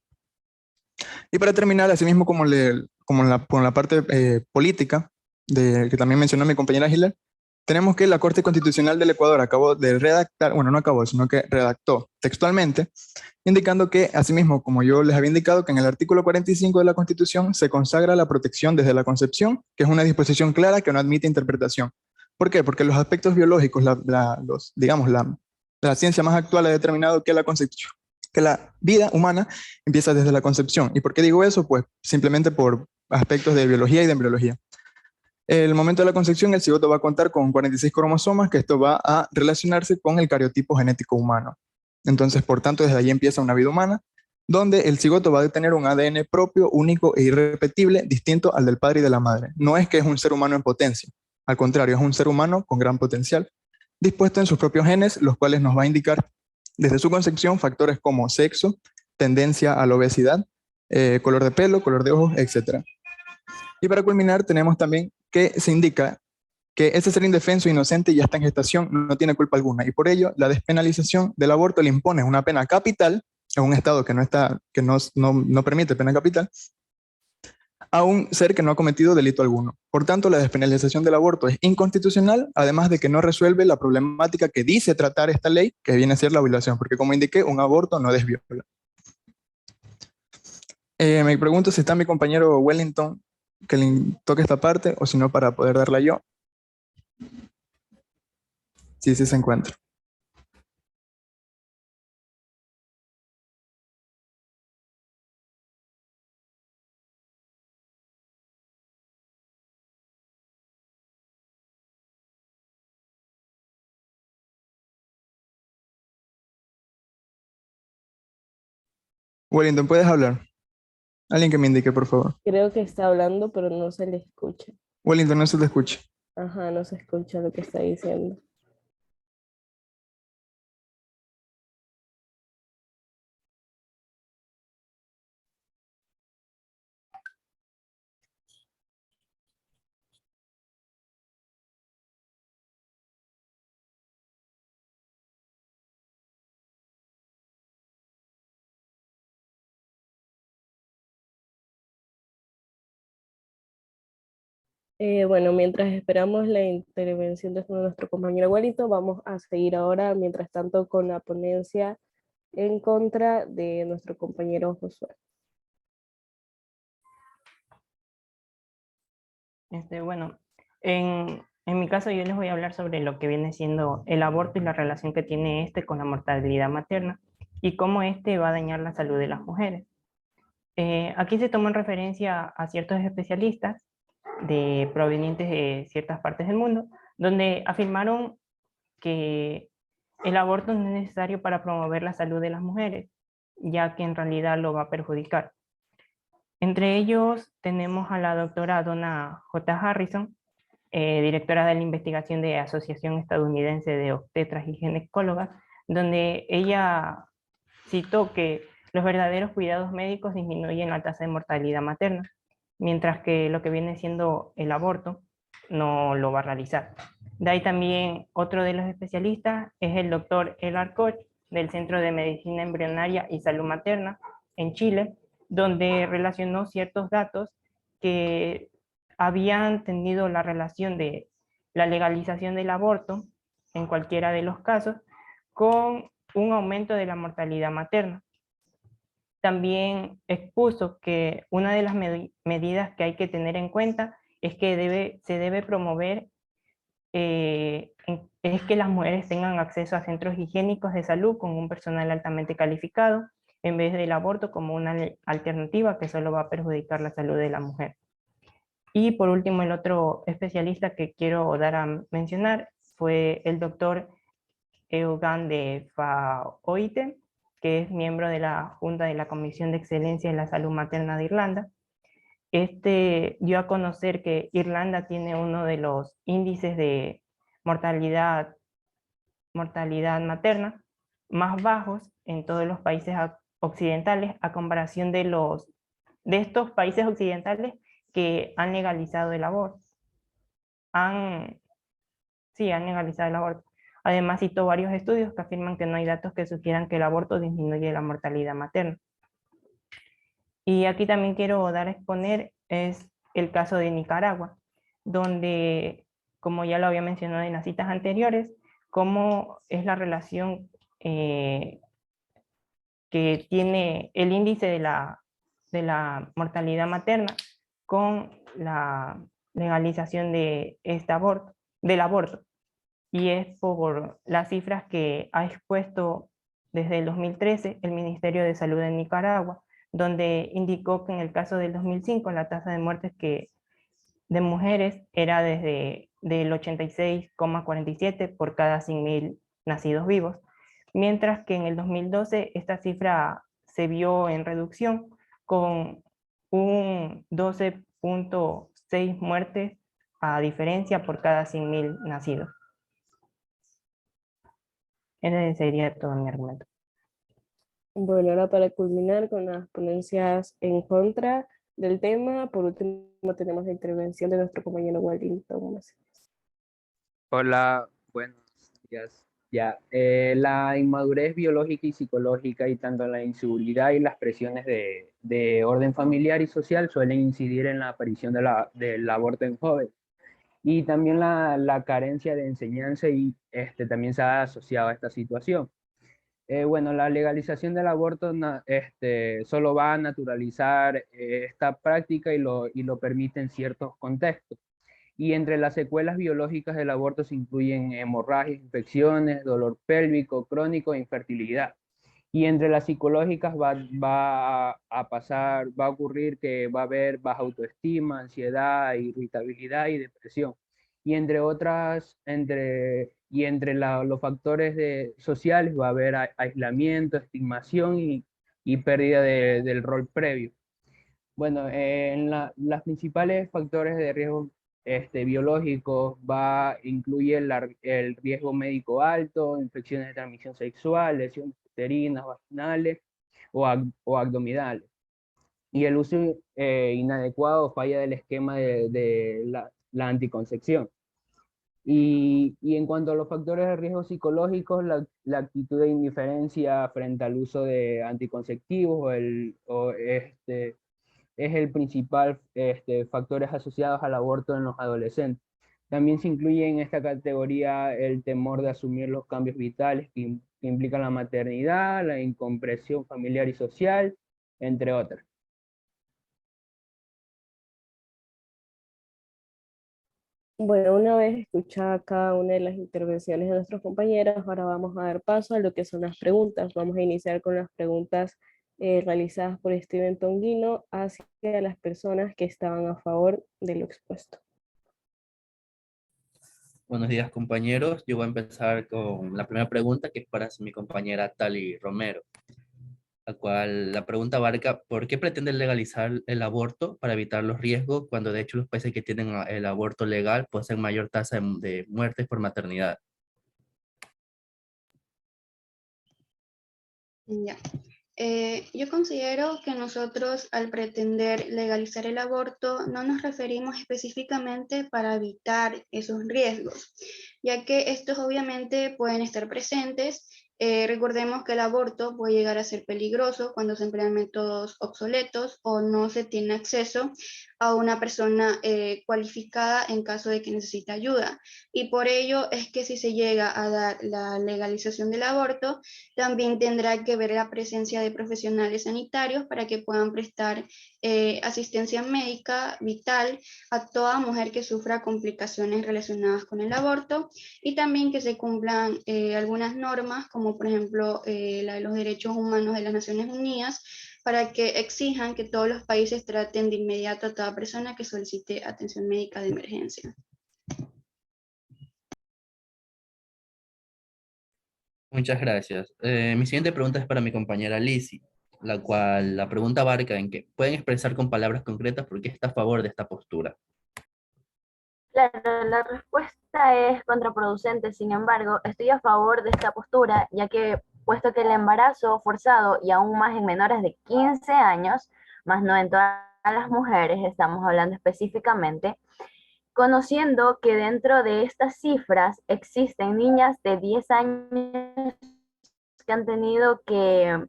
Y para terminar, así mismo como con la parte política, que también mencionó mi compañera Giler, tenemos que la Corte Constitucional del Ecuador acabó de redactar, bueno, no acabó, sino que redactó textualmente, indicando que, asimismo, como yo les había indicado, que en el artículo 45 de la Constitución se consagra la protección desde la concepción, que es una disposición clara que no admite interpretación. ¿Por qué? Porque los aspectos biológicos, la ciencia más actual ha determinado que la concepción, que la vida humana empieza desde la concepción. ¿Y por qué digo eso? Pues simplemente por aspectos de biología y de embriología. El momento de la concepción, el cigoto va a contar con 46 cromosomas, que esto va a relacionarse con el cariotipo genético humano. Entonces, por tanto, desde ahí empieza una vida humana, donde el cigoto va a tener un ADN propio, único e irrepetible, distinto al del padre y de la madre. No es que es un ser humano en potencia, al contrario, es un ser humano con gran potencial, dispuesto en sus propios genes, los cuales nos va a indicar desde su concepción factores como sexo, tendencia a la obesidad, color de pelo, color de ojos, etc. Y para culminar, tenemos también que se indica que ese ser indefenso e inocente ya está en gestación, no tiene culpa alguna, y por ello la despenalización del aborto le impone una pena capital en un estado que no permite pena capital a un ser que no ha cometido delito alguno. Por tanto, la despenalización del aborto es inconstitucional, además de que no resuelve la problemática que dice tratar esta ley, que viene a ser la violación, porque como indiqué, un aborto no desviola. Me pregunto si está mi compañero Wellington, que le toque esta parte, o si no, para poder darla yo. Sí, sí se encuentra. Wellington, ¿puedes hablar? Alguien que me indique, por favor. Creo que está hablando, pero no se le escucha. Wellington, no se te escucha. Ajá, no se escucha lo que está diciendo. Bueno, mientras esperamos la intervención de nuestro compañero Wellington, vamos a seguir ahora, mientras tanto, con la ponencia en contra de nuestro compañero Josué. Bueno, en mi caso yo les voy a hablar sobre lo que viene siendo el aborto y la relación que tiene este con la mortalidad materna y cómo este va a dañar la salud de las mujeres. Aquí se toma en referencia a ciertos especialistas provenientes de ciertas partes del mundo, donde afirmaron que el aborto no es necesario para promover la salud de las mujeres, ya que en realidad lo va a perjudicar. Entre ellos tenemos a la doctora Donna J. Harrison, directora de la investigación de Asociación Estadounidense de Obstetras y Ginecólogas, donde ella citó que los verdaderos cuidados médicos disminuyen la tasa de mortalidad materna, mientras que lo que viene siendo el aborto no lo va a realizar. De ahí también otro de los especialistas es el doctor Elar Koch, del Centro de Medicina Embrionaria y Salud Materna en Chile, donde relacionó ciertos datos que habían tenido la relación de la legalización del aborto, en cualquiera de los casos, con un aumento de la mortalidad materna. También expuso que una de las medidas que hay que tener en cuenta es que se debe promover es que las mujeres tengan acceso a centros higiénicos de salud con un personal altamente calificado, en vez del aborto como una alternativa que solo va a perjudicar la salud de la mujer. Y por último, el otro especialista que quiero dar a mencionar fue el doctor Eugen de Faoite, que es miembro de la Junta de la Comisión de Excelencia en la Salud Materna de Irlanda. Este dio a conocer que Irlanda tiene uno de los índices de mortalidad materna más bajos en todos los países occidentales, a comparación de estos países occidentales que han legalizado el aborto. Sí, han legalizado el aborto. Además, citó varios estudios que afirman que no hay datos que sugieran que el aborto disminuye la mortalidad materna. Y aquí también quiero dar a exponer es el caso de Nicaragua, donde, como ya lo había mencionado en las citas anteriores, cómo es la relación que tiene el índice de la mortalidad materna con la legalización de del aborto. Y es por las cifras que ha expuesto desde el 2013 el Ministerio de Salud de Nicaragua, donde indicó que en el caso del 2005 la tasa de muertes de mujeres era del 86,47 por cada 100.000 nacidos vivos, mientras que en el 2012 esta cifra se vio en reducción con un 12,6 muertes a diferencia por cada 100.000 nacidos. Ese sería todo mi argumento. Bueno, ahora para culminar con las ponencias en contra del tema, por último tenemos la intervención de nuestro compañero Wellington. Hola, buenos días. La inmadurez biológica y psicológica y tanto la inseguridad y las presiones de orden familiar y social suelen incidir en la aparición del aborto en jóvenes. Y también la carencia de enseñanza y también se ha asociado a esta situación. Bueno, la legalización del aborto solo va a naturalizar esta práctica y lo permite en ciertos contextos. Y entre las secuelas biológicas del aborto se incluyen hemorragias, infecciones, dolor pélvico, crónico e infertilidad. Y entre las psicológicas va a ocurrir que va a haber baja autoestima, ansiedad, irritabilidad y depresión. Y entre los factores sociales va a haber aislamiento, estigmación y pérdida del rol previo. Bueno, las principales factores de riesgo biológicos incluye el riesgo médico alto, infecciones de transmisión sexual, lesiones uterinas, vaginales o abdominales. Y el uso inadecuado o falla del esquema de la anticoncepción. Y en cuanto a los factores de riesgo psicológicos, la actitud de indiferencia frente al uso de anticonceptivos es es el principal factores asociados al aborto en los adolescentes. También se incluye en esta categoría el temor de asumir los cambios vitales que implican la maternidad, la incomprensión familiar y social, entre otras. Bueno, una vez escuchada cada una de las intervenciones de nuestros compañeros, ahora vamos a dar paso a lo que son las preguntas. Vamos a iniciar con las preguntas realizadas por Steven Tonguino hacia las personas que estaban a favor de lo expuesto. Buenos días, compañeros. Yo voy a empezar con la primera pregunta, que es para mi compañera Tali Romero, la pregunta abarca: ¿por qué pretenden legalizar el aborto para evitar los riesgos, cuando de hecho los países que tienen el aborto legal poseen mayor tasa de muertes por maternidad? Ya. Yo considero que nosotros, al pretender legalizar el aborto, no nos referimos específicamente para evitar esos riesgos, ya que estos obviamente pueden estar presentes. Recordemos que el aborto puede llegar a ser peligroso cuando se emplean métodos obsoletos o no se tiene acceso a una persona cualificada en caso de que necesite ayuda. Y por ello es que si se llega a dar la legalización del aborto, también tendrá que ver la presencia de profesionales sanitarios para que puedan prestar asistencia médica vital a toda mujer que sufra complicaciones relacionadas con el aborto, y también que se cumplan algunas normas, como por ejemplo la de los derechos humanos de las Naciones Unidas, para que exijan que todos los países traten de inmediato a toda persona que solicite atención médica de emergencia. Muchas gracias. Mi siguiente pregunta es para mi compañera Lizzy, la pregunta abarca en que pueden expresar con palabras concretas por qué está a favor de esta postura. Claro, la respuesta es contraproducente. Sin embargo, estoy a favor de esta postura, ya que puesto que el embarazo forzado, y aún más en menores de 15 años, más no en todas las mujeres, estamos hablando específicamente, conociendo que dentro de estas cifras existen niñas de 10 años que han tenido que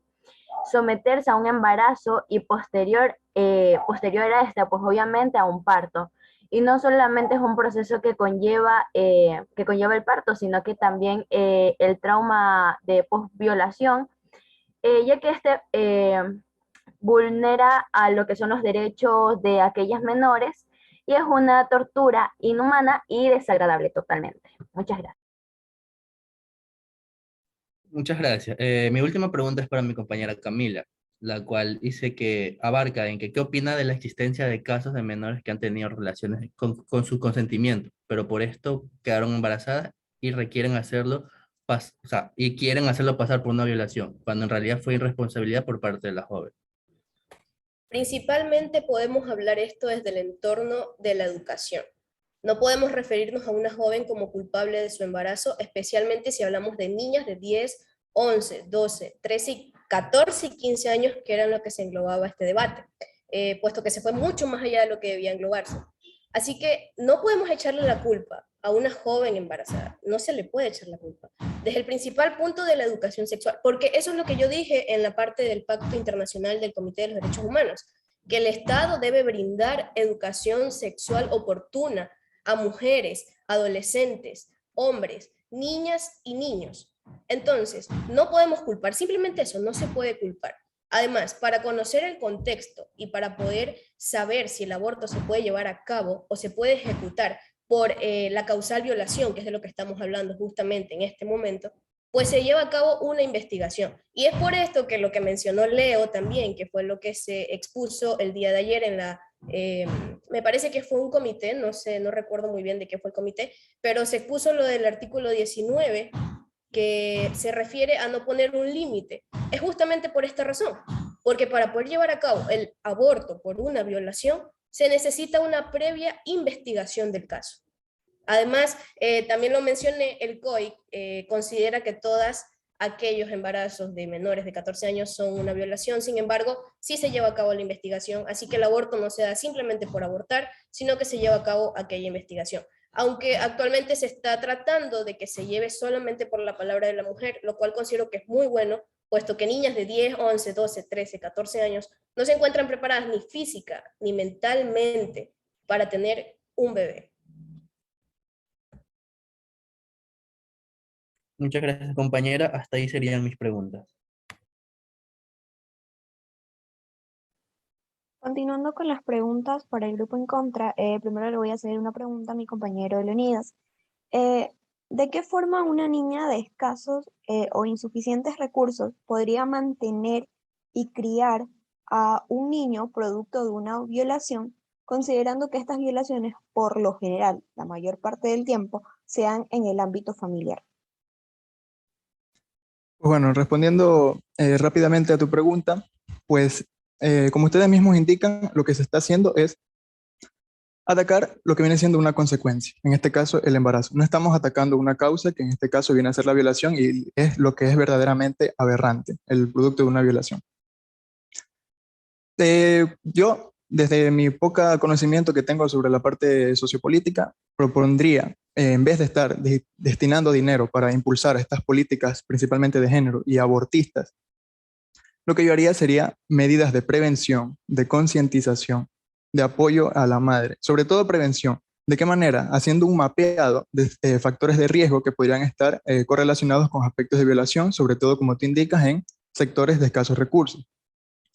someterse a un embarazo y posterior a esta, pues obviamente a un parto. Y no solamente es un proceso que conlleva el parto, sino que también el trauma de posviolación, ya que vulnera a lo que son los derechos de aquellas menores, y es una tortura inhumana y desagradable totalmente. Muchas gracias. Muchas gracias. Mi última pregunta es para mi compañera Camila, la cual dice que abarca en que qué opina de la existencia de casos de menores que han tenido relaciones con su consentimiento, pero por esto quedaron embarazadas y quieren hacerlo pasar por una violación, cuando en realidad fue irresponsabilidad por parte de la joven. Principalmente podemos hablar esto desde el entorno de la educación. No podemos referirnos a una joven como culpable de su embarazo, especialmente si hablamos de niñas de 10, 11, 12, 13, 14 y 15 años, que eran lo que se englobaba este debate, puesto que se fue mucho más allá de lo que debía englobarse. Así que no podemos echarle la culpa a una joven embarazada, no se le puede echar la culpa, desde el principal punto de la educación sexual, porque eso es lo que yo dije en la parte del Pacto Internacional del Comité de los Derechos Humanos, que el Estado debe brindar educación sexual oportuna a mujeres, adolescentes, hombres, niñas y niños. Entonces, no podemos culpar, simplemente eso, no se puede culpar. Además, para conocer el contexto y para poder saber si el aborto se puede llevar a cabo o se puede ejecutar por la causal violación, que es de lo que estamos hablando justamente en este momento, pues se lleva a cabo una investigación. Y es por esto que lo que mencionó Leo también, que fue lo que se expuso el día de ayer en la... me parece que fue un comité, no sé, no recuerdo muy bien de qué fue el comité, pero se expuso lo del artículo 19, que se refiere a no poner un límite. Es justamente por esta razón, porque para poder llevar a cabo el aborto por una violación, se necesita una previa investigación del caso. Además, también lo mencioné, el COI considera que todos aquellos embarazos de menores de 14 años son una violación. Sin embargo, sí se lleva a cabo la investigación, así que el aborto no se da simplemente por abortar, sino que se lleva a cabo aquella investigación. Aunque actualmente se está tratando de que se lleve solamente por la palabra de la mujer, lo cual considero que es muy bueno, puesto que niñas de 10, 11, 12, 13, 14 años no se encuentran preparadas ni física ni mentalmente para tener un bebé. Muchas gracias, compañera. Hasta ahí serían mis preguntas. Continuando con las preguntas para el grupo en contra, primero le voy a hacer una pregunta a mi compañero Leonidas. ¿De qué forma una niña de escasos o insuficientes recursos podría mantener y criar a un niño producto de una violación, considerando que estas violaciones, por lo general, la mayor parte del tiempo, sean en el ámbito familiar? Bueno, respondiendo rápidamente a tu pregunta, pues como ustedes mismos indican, lo que se está haciendo es atacar lo que viene siendo una consecuencia, en este caso el embarazo. No estamos atacando una causa, que en este caso viene a ser la violación, y es lo que es verdaderamente aberrante, el producto de una violación. Yo, desde mi poca conocimiento que tengo sobre la parte sociopolítica, propondría, en vez de estar destinando dinero para impulsar estas políticas, principalmente de género y abortistas, lo que yo haría sería medidas de prevención, de concientización, de apoyo a la madre, sobre todo prevención. ¿De qué manera? Haciendo un mapeado de factores de riesgo que podrían estar correlacionados con aspectos de violación, sobre todo, como tú indicas, en sectores de escasos recursos.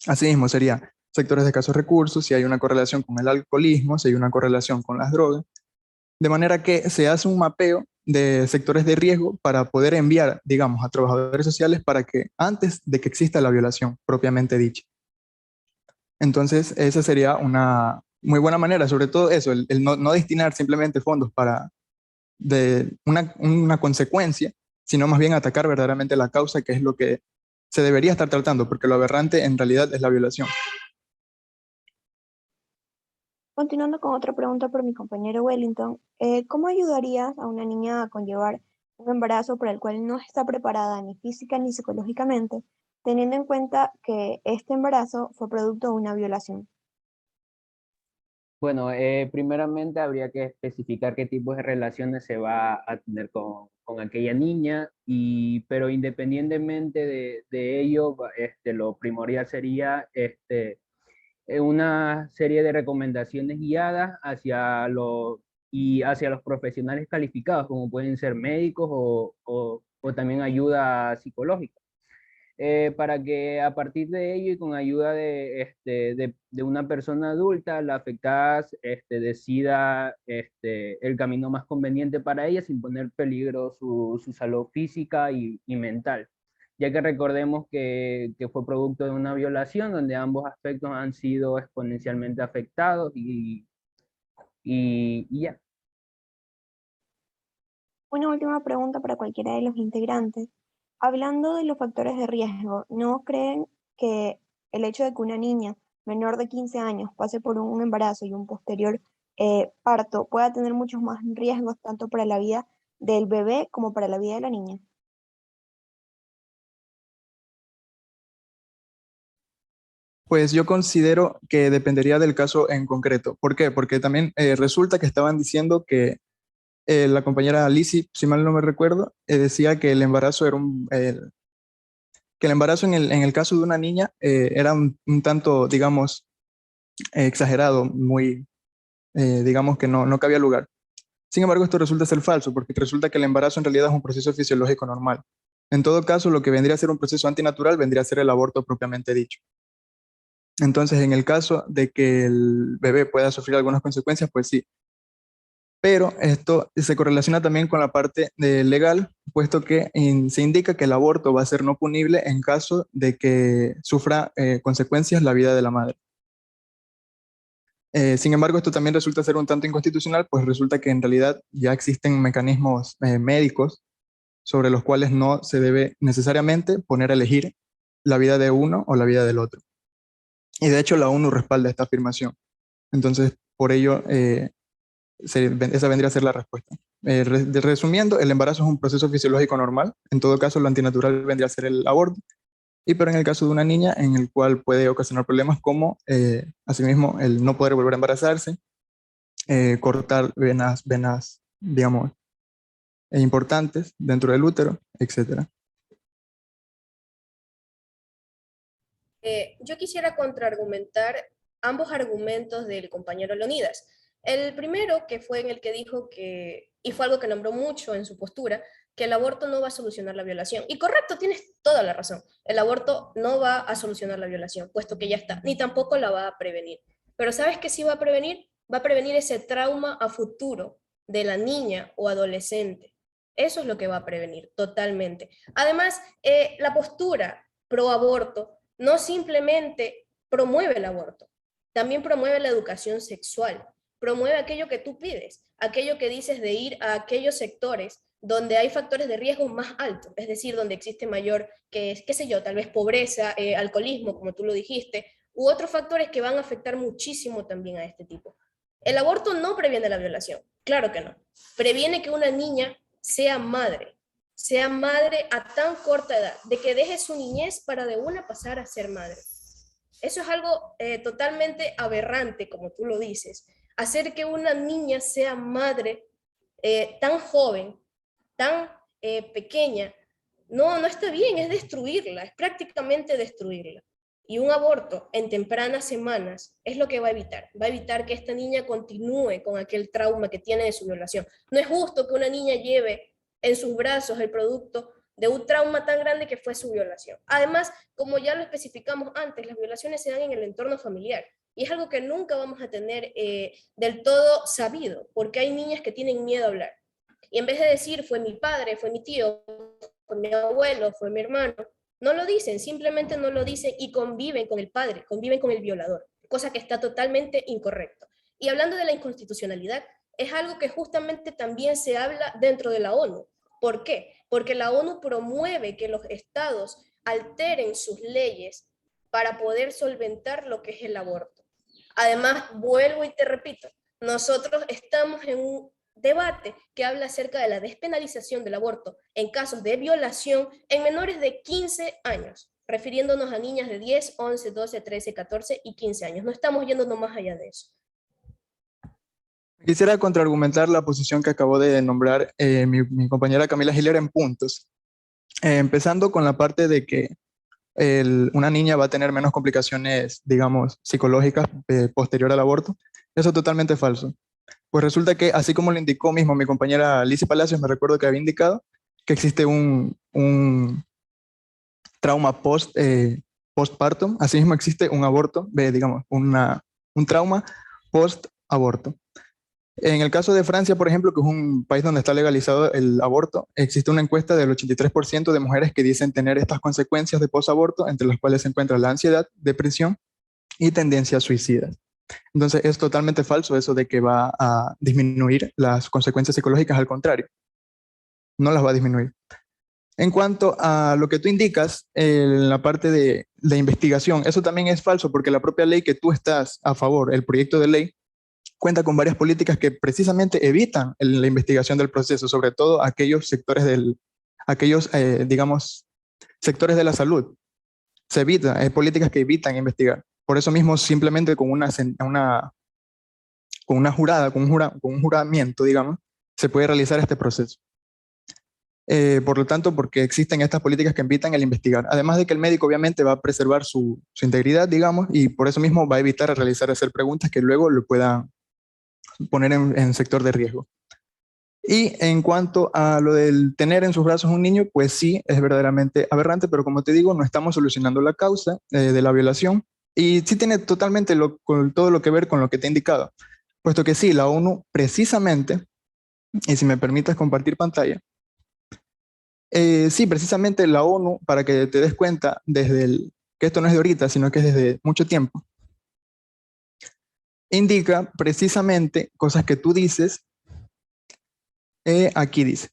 Asimismo, sería sectores de escasos recursos, si hay una correlación con el alcoholismo, si hay una correlación con las drogas, de manera que se hace un mapeo de sectores de riesgo para poder enviar, digamos, a trabajadores sociales para que antes de que exista la violación propiamente dicha. Entonces, esa sería una muy buena manera, sobre todo eso, el no destinar simplemente fondos para una consecuencia, sino más bien atacar verdaderamente la causa, que es lo que se debería estar tratando, porque lo aberrante en realidad es la violación. Continuando con otra pregunta por mi compañero Wellington, ¿cómo ayudarías a una niña a conllevar un embarazo para el cual no está preparada ni física ni psicológicamente, teniendo en cuenta que este embarazo fue producto de una violación? Bueno, primeramente habría que especificar qué tipos de relaciones se va a tener con aquella niña, pero independientemente de ello, lo primordial sería una serie de recomendaciones guiadas hacia los profesionales calificados, como pueden ser médicos o también ayuda psicológica. Para que a partir de ello y con ayuda de una persona adulta, la afectada decida el camino más conveniente para ella sin poner en peligro su salud física y mental, ya que recordemos que fue producto de una violación donde ambos aspectos han sido exponencialmente afectados y ya. Una última pregunta para cualquiera de los integrantes. Hablando de los factores de riesgo, ¿no creen que el hecho de que una niña menor de 15 años pase por un embarazo y un posterior parto pueda tener muchos más riesgos tanto para la vida del bebé como para la vida de la niña? Pues yo considero que dependería del caso en concreto. ¿Por qué? Porque también resulta que estaban diciendo que la compañera Lizzie, si mal no me recuerdo, decía que el embarazo era que el embarazo en el caso de una niña era un tanto, digamos, exagerado, muy, digamos que no cabía lugar. Sin embargo, esto resulta ser falso, porque resulta que el embarazo en realidad es un proceso fisiológico normal. En todo caso, lo que vendría a ser un proceso antinatural vendría a ser el aborto propiamente dicho. Entonces, en el caso de que el bebé pueda sufrir algunas consecuencias, pues sí. Pero esto se correlaciona también con la parte legal, puesto que se indica que el aborto va a ser no punible en caso de que sufra consecuencias la vida de la madre. Sin embargo, esto también resulta ser un tanto inconstitucional, pues resulta que en realidad ya existen mecanismos médicos sobre los cuales no se debe necesariamente poner a elegir la vida de uno o la vida del otro. Y de hecho la ONU respalda esta afirmación. Entonces, por ello, esa vendría a ser la respuesta. Resumiendo, el embarazo es un proceso fisiológico normal. En todo caso, lo antinatural vendría a ser el aborto. Pero en el caso de una niña, en el cual puede ocasionar problemas como, asimismo, el no poder volver a embarazarse, cortar venas, digamos, importantes dentro del útero, etc. Yo quisiera contraargumentar ambos argumentos del compañero Leonidas. El primero, que fue en el que dijo que, y fue algo que nombró mucho en su postura, que el aborto no va a solucionar la violación. Y correcto, tienes toda la razón. El aborto no va a solucionar la violación, puesto que ya está, ni tampoco la va a prevenir. Pero ¿sabes qué sí va a prevenir? Va a prevenir ese trauma a futuro de la niña o adolescente. Eso es lo que va a prevenir, totalmente. Además, la postura pro aborto no simplemente promueve el aborto, también promueve la educación sexual, promueve aquello que tú pides, aquello que dices de ir a aquellos sectores donde hay factores de riesgo más altos, es decir, donde existe mayor, qué sé yo, tal vez pobreza, alcoholismo, como tú lo dijiste, u otros factores que van a afectar muchísimo también a este tipo. El aborto no previene la violación, claro que no. Previene que una niña sea madre a tan corta edad, de que deje su niñez para de una pasar a ser madre. Eso es algo totalmente aberrante, como tú lo dices. Hacer que una niña sea madre tan joven, tan pequeña, no está bien, es destruirla, es prácticamente destruirla. Y un aborto en tempranas semanas es lo que va a evitar que esta niña continúe con aquel trauma que tiene de su violación. No es justo que una niña lleve en sus brazos el producto de un trauma tan grande que fue su violación. Además, como ya lo especificamos antes, las violaciones se dan en el entorno familiar y es algo que nunca vamos a tener del todo sabido, porque hay niñas que tienen miedo a hablar. Y en vez de decir, fue mi padre, fue mi tío, fue mi abuelo, fue mi hermano, no lo dicen, simplemente no lo dicen y conviven con el padre, conviven con el violador, cosa que está totalmente incorrecto. Y hablando de la inconstitucionalidad, es algo que justamente también se habla dentro de la ONU. ¿Por qué? Porque la ONU promueve que los estados alteren sus leyes para poder solventar lo que es el aborto. Además, vuelvo y te repito, nosotros estamos en un debate que habla acerca de la despenalización del aborto en casos de violación en menores de 15 años, refiriéndonos a niñas de 10, 11, 12, 13, 14 y 15 años. No estamos yéndonos más allá de eso. Quisiera contraargumentar la posición que acabó de nombrar mi compañera Camila Giler en puntos. Empezando con la parte de que una niña va a tener menos complicaciones, digamos, psicológicas posterior al aborto. Eso es totalmente falso. Pues resulta que, así como lo indicó mismo mi compañera Lizy Palacios, me recuerdo que había indicado que existe un trauma postpartum, así mismo existe un aborto, digamos, un trauma post-aborto. En el caso de Francia, por ejemplo, que es un país donde está legalizado el aborto, existe una encuesta del 83% de mujeres que dicen tener estas consecuencias de posaborto, entre las cuales se encuentra la ansiedad, depresión y tendencias suicidas. Entonces es totalmente falso eso de que va a disminuir las consecuencias psicológicas, al contrario, no las va a disminuir. En cuanto a lo que tú indicas, en la parte de investigación, eso también es falso porque la propia ley que tú estás a favor, el proyecto de ley, cuenta con varias políticas que precisamente evitan la investigación del proceso, sobre todo aquellos sectores digamos, sectores de la salud. Se evita, hay políticas que evitan investigar. Por eso mismo, simplemente con un juramento, digamos, se puede realizar este proceso. Por lo tanto, porque existen estas políticas que evitan el investigar. Además de que el médico obviamente va a preservar su integridad, digamos, y por eso mismo va a evitar hacer preguntas que luego lo puedan poner en sector de riesgo. Y en cuanto a lo del tener en sus brazos un niño, pues sí, es verdaderamente aberrante, pero como te digo, no estamos solucionando la causa de la violación y sí tiene totalmente todo lo que ver con lo que te he indicado, puesto que sí, la ONU precisamente, y si me permites compartir pantalla, sí, precisamente la ONU, para que te des cuenta que esto no es de ahorita, sino que es desde mucho tiempo, indica precisamente cosas que tú dices. Aquí dice: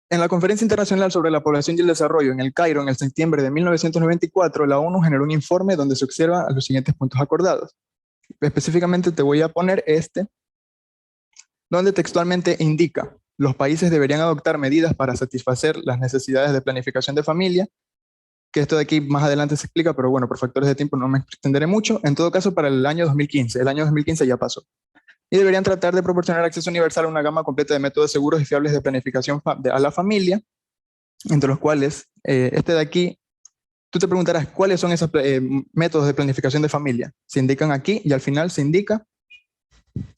en la Conferencia Internacional sobre la Población y el Desarrollo en el Cairo en el septiembre de 1994, la ONU generó un informe donde se observa los siguientes puntos acordados. Específicamente te voy a poner donde textualmente indica: los países deberían adoptar medidas para satisfacer las necesidades de planificación de familia, que esto de aquí más adelante se explica, pero bueno, por factores de tiempo no me extenderé mucho. En todo caso, para el año 2015. El año 2015 ya pasó. Y deberían tratar de proporcionar acceso universal a una gama completa de métodos seguros y fiables de planificación a la familia, entre los cuales este de aquí Tú te preguntarás, ¿cuáles son esos métodos de planificación de familia? Se indican aquí y al final se indica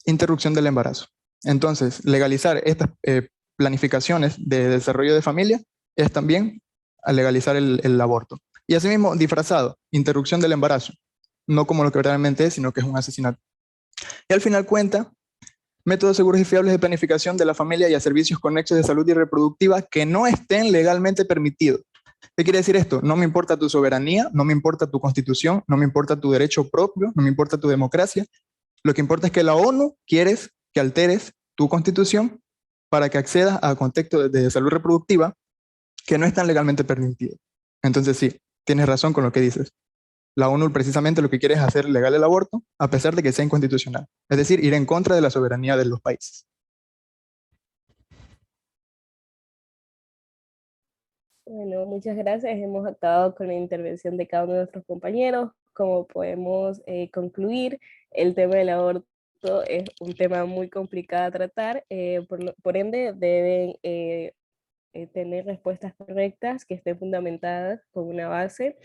interrupción del embarazo. Entonces, legalizar estas planificaciones de desarrollo de familia es también legalizar el aborto. Y asimismo, disfrazado, interrupción del embarazo, no como lo que realmente es, sino que es un asesinato. Y al final cuenta, métodos seguros y fiables de planificación de la familia y a servicios conexos de salud y reproductiva que no estén legalmente permitidos. ¿Qué quiere decir esto? No me importa tu soberanía, no me importa tu constitución, no me importa tu derecho propio, no me importa tu democracia. Lo que importa es que la ONU quiere que alteres tu constitución para que accedas a contextos de salud reproductiva que no están legalmente permitidos. Entonces sí, tienes razón con lo que dices. La ONU precisamente lo que quiere es hacer legal el aborto a pesar de que sea inconstitucional. Es decir, ir en contra de la soberanía de los países. Bueno, muchas gracias. Hemos acabado con la intervención de cada uno de nuestros compañeros. Como podemos concluir, el tema del aborto es un tema muy complicado a tratar. Por ende, deben tener respuestas correctas que estén fundamentadas con una base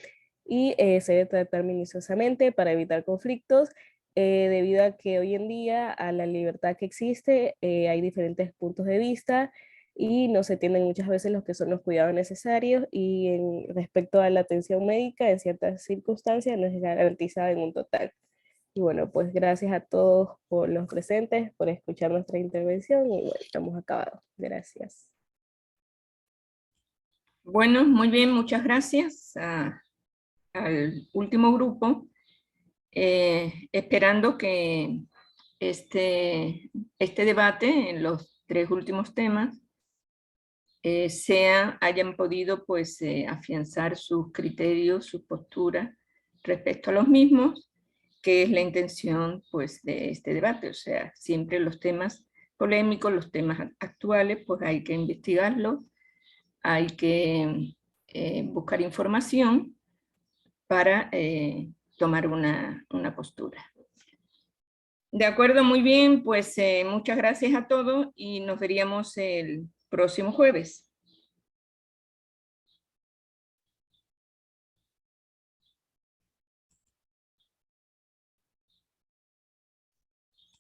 y se debe tratar minuciosamente para evitar conflictos, debido a que hoy en día a la libertad que existe hay diferentes puntos de vista y no se tienen muchas veces los que son los cuidados necesarios, y respecto a la atención médica en ciertas circunstancias no es garantizada en un total. Y bueno, pues gracias a todos por los presentes, por escuchar nuestra intervención, y bueno, estamos acabados. Gracias. Bueno, muy bien, muchas gracias al último grupo, esperando que este debate en los 3 últimos temas hayan podido pues afianzar sus criterios, su postura respecto a los mismos, que es la intención pues de este debate. O sea, siempre los temas polémicos, los temas actuales, pues hay que investigarlos, hay que buscar información para tomar una postura. De acuerdo, muy bien, pues muchas gracias a todos y nos veríamos el próximo jueves.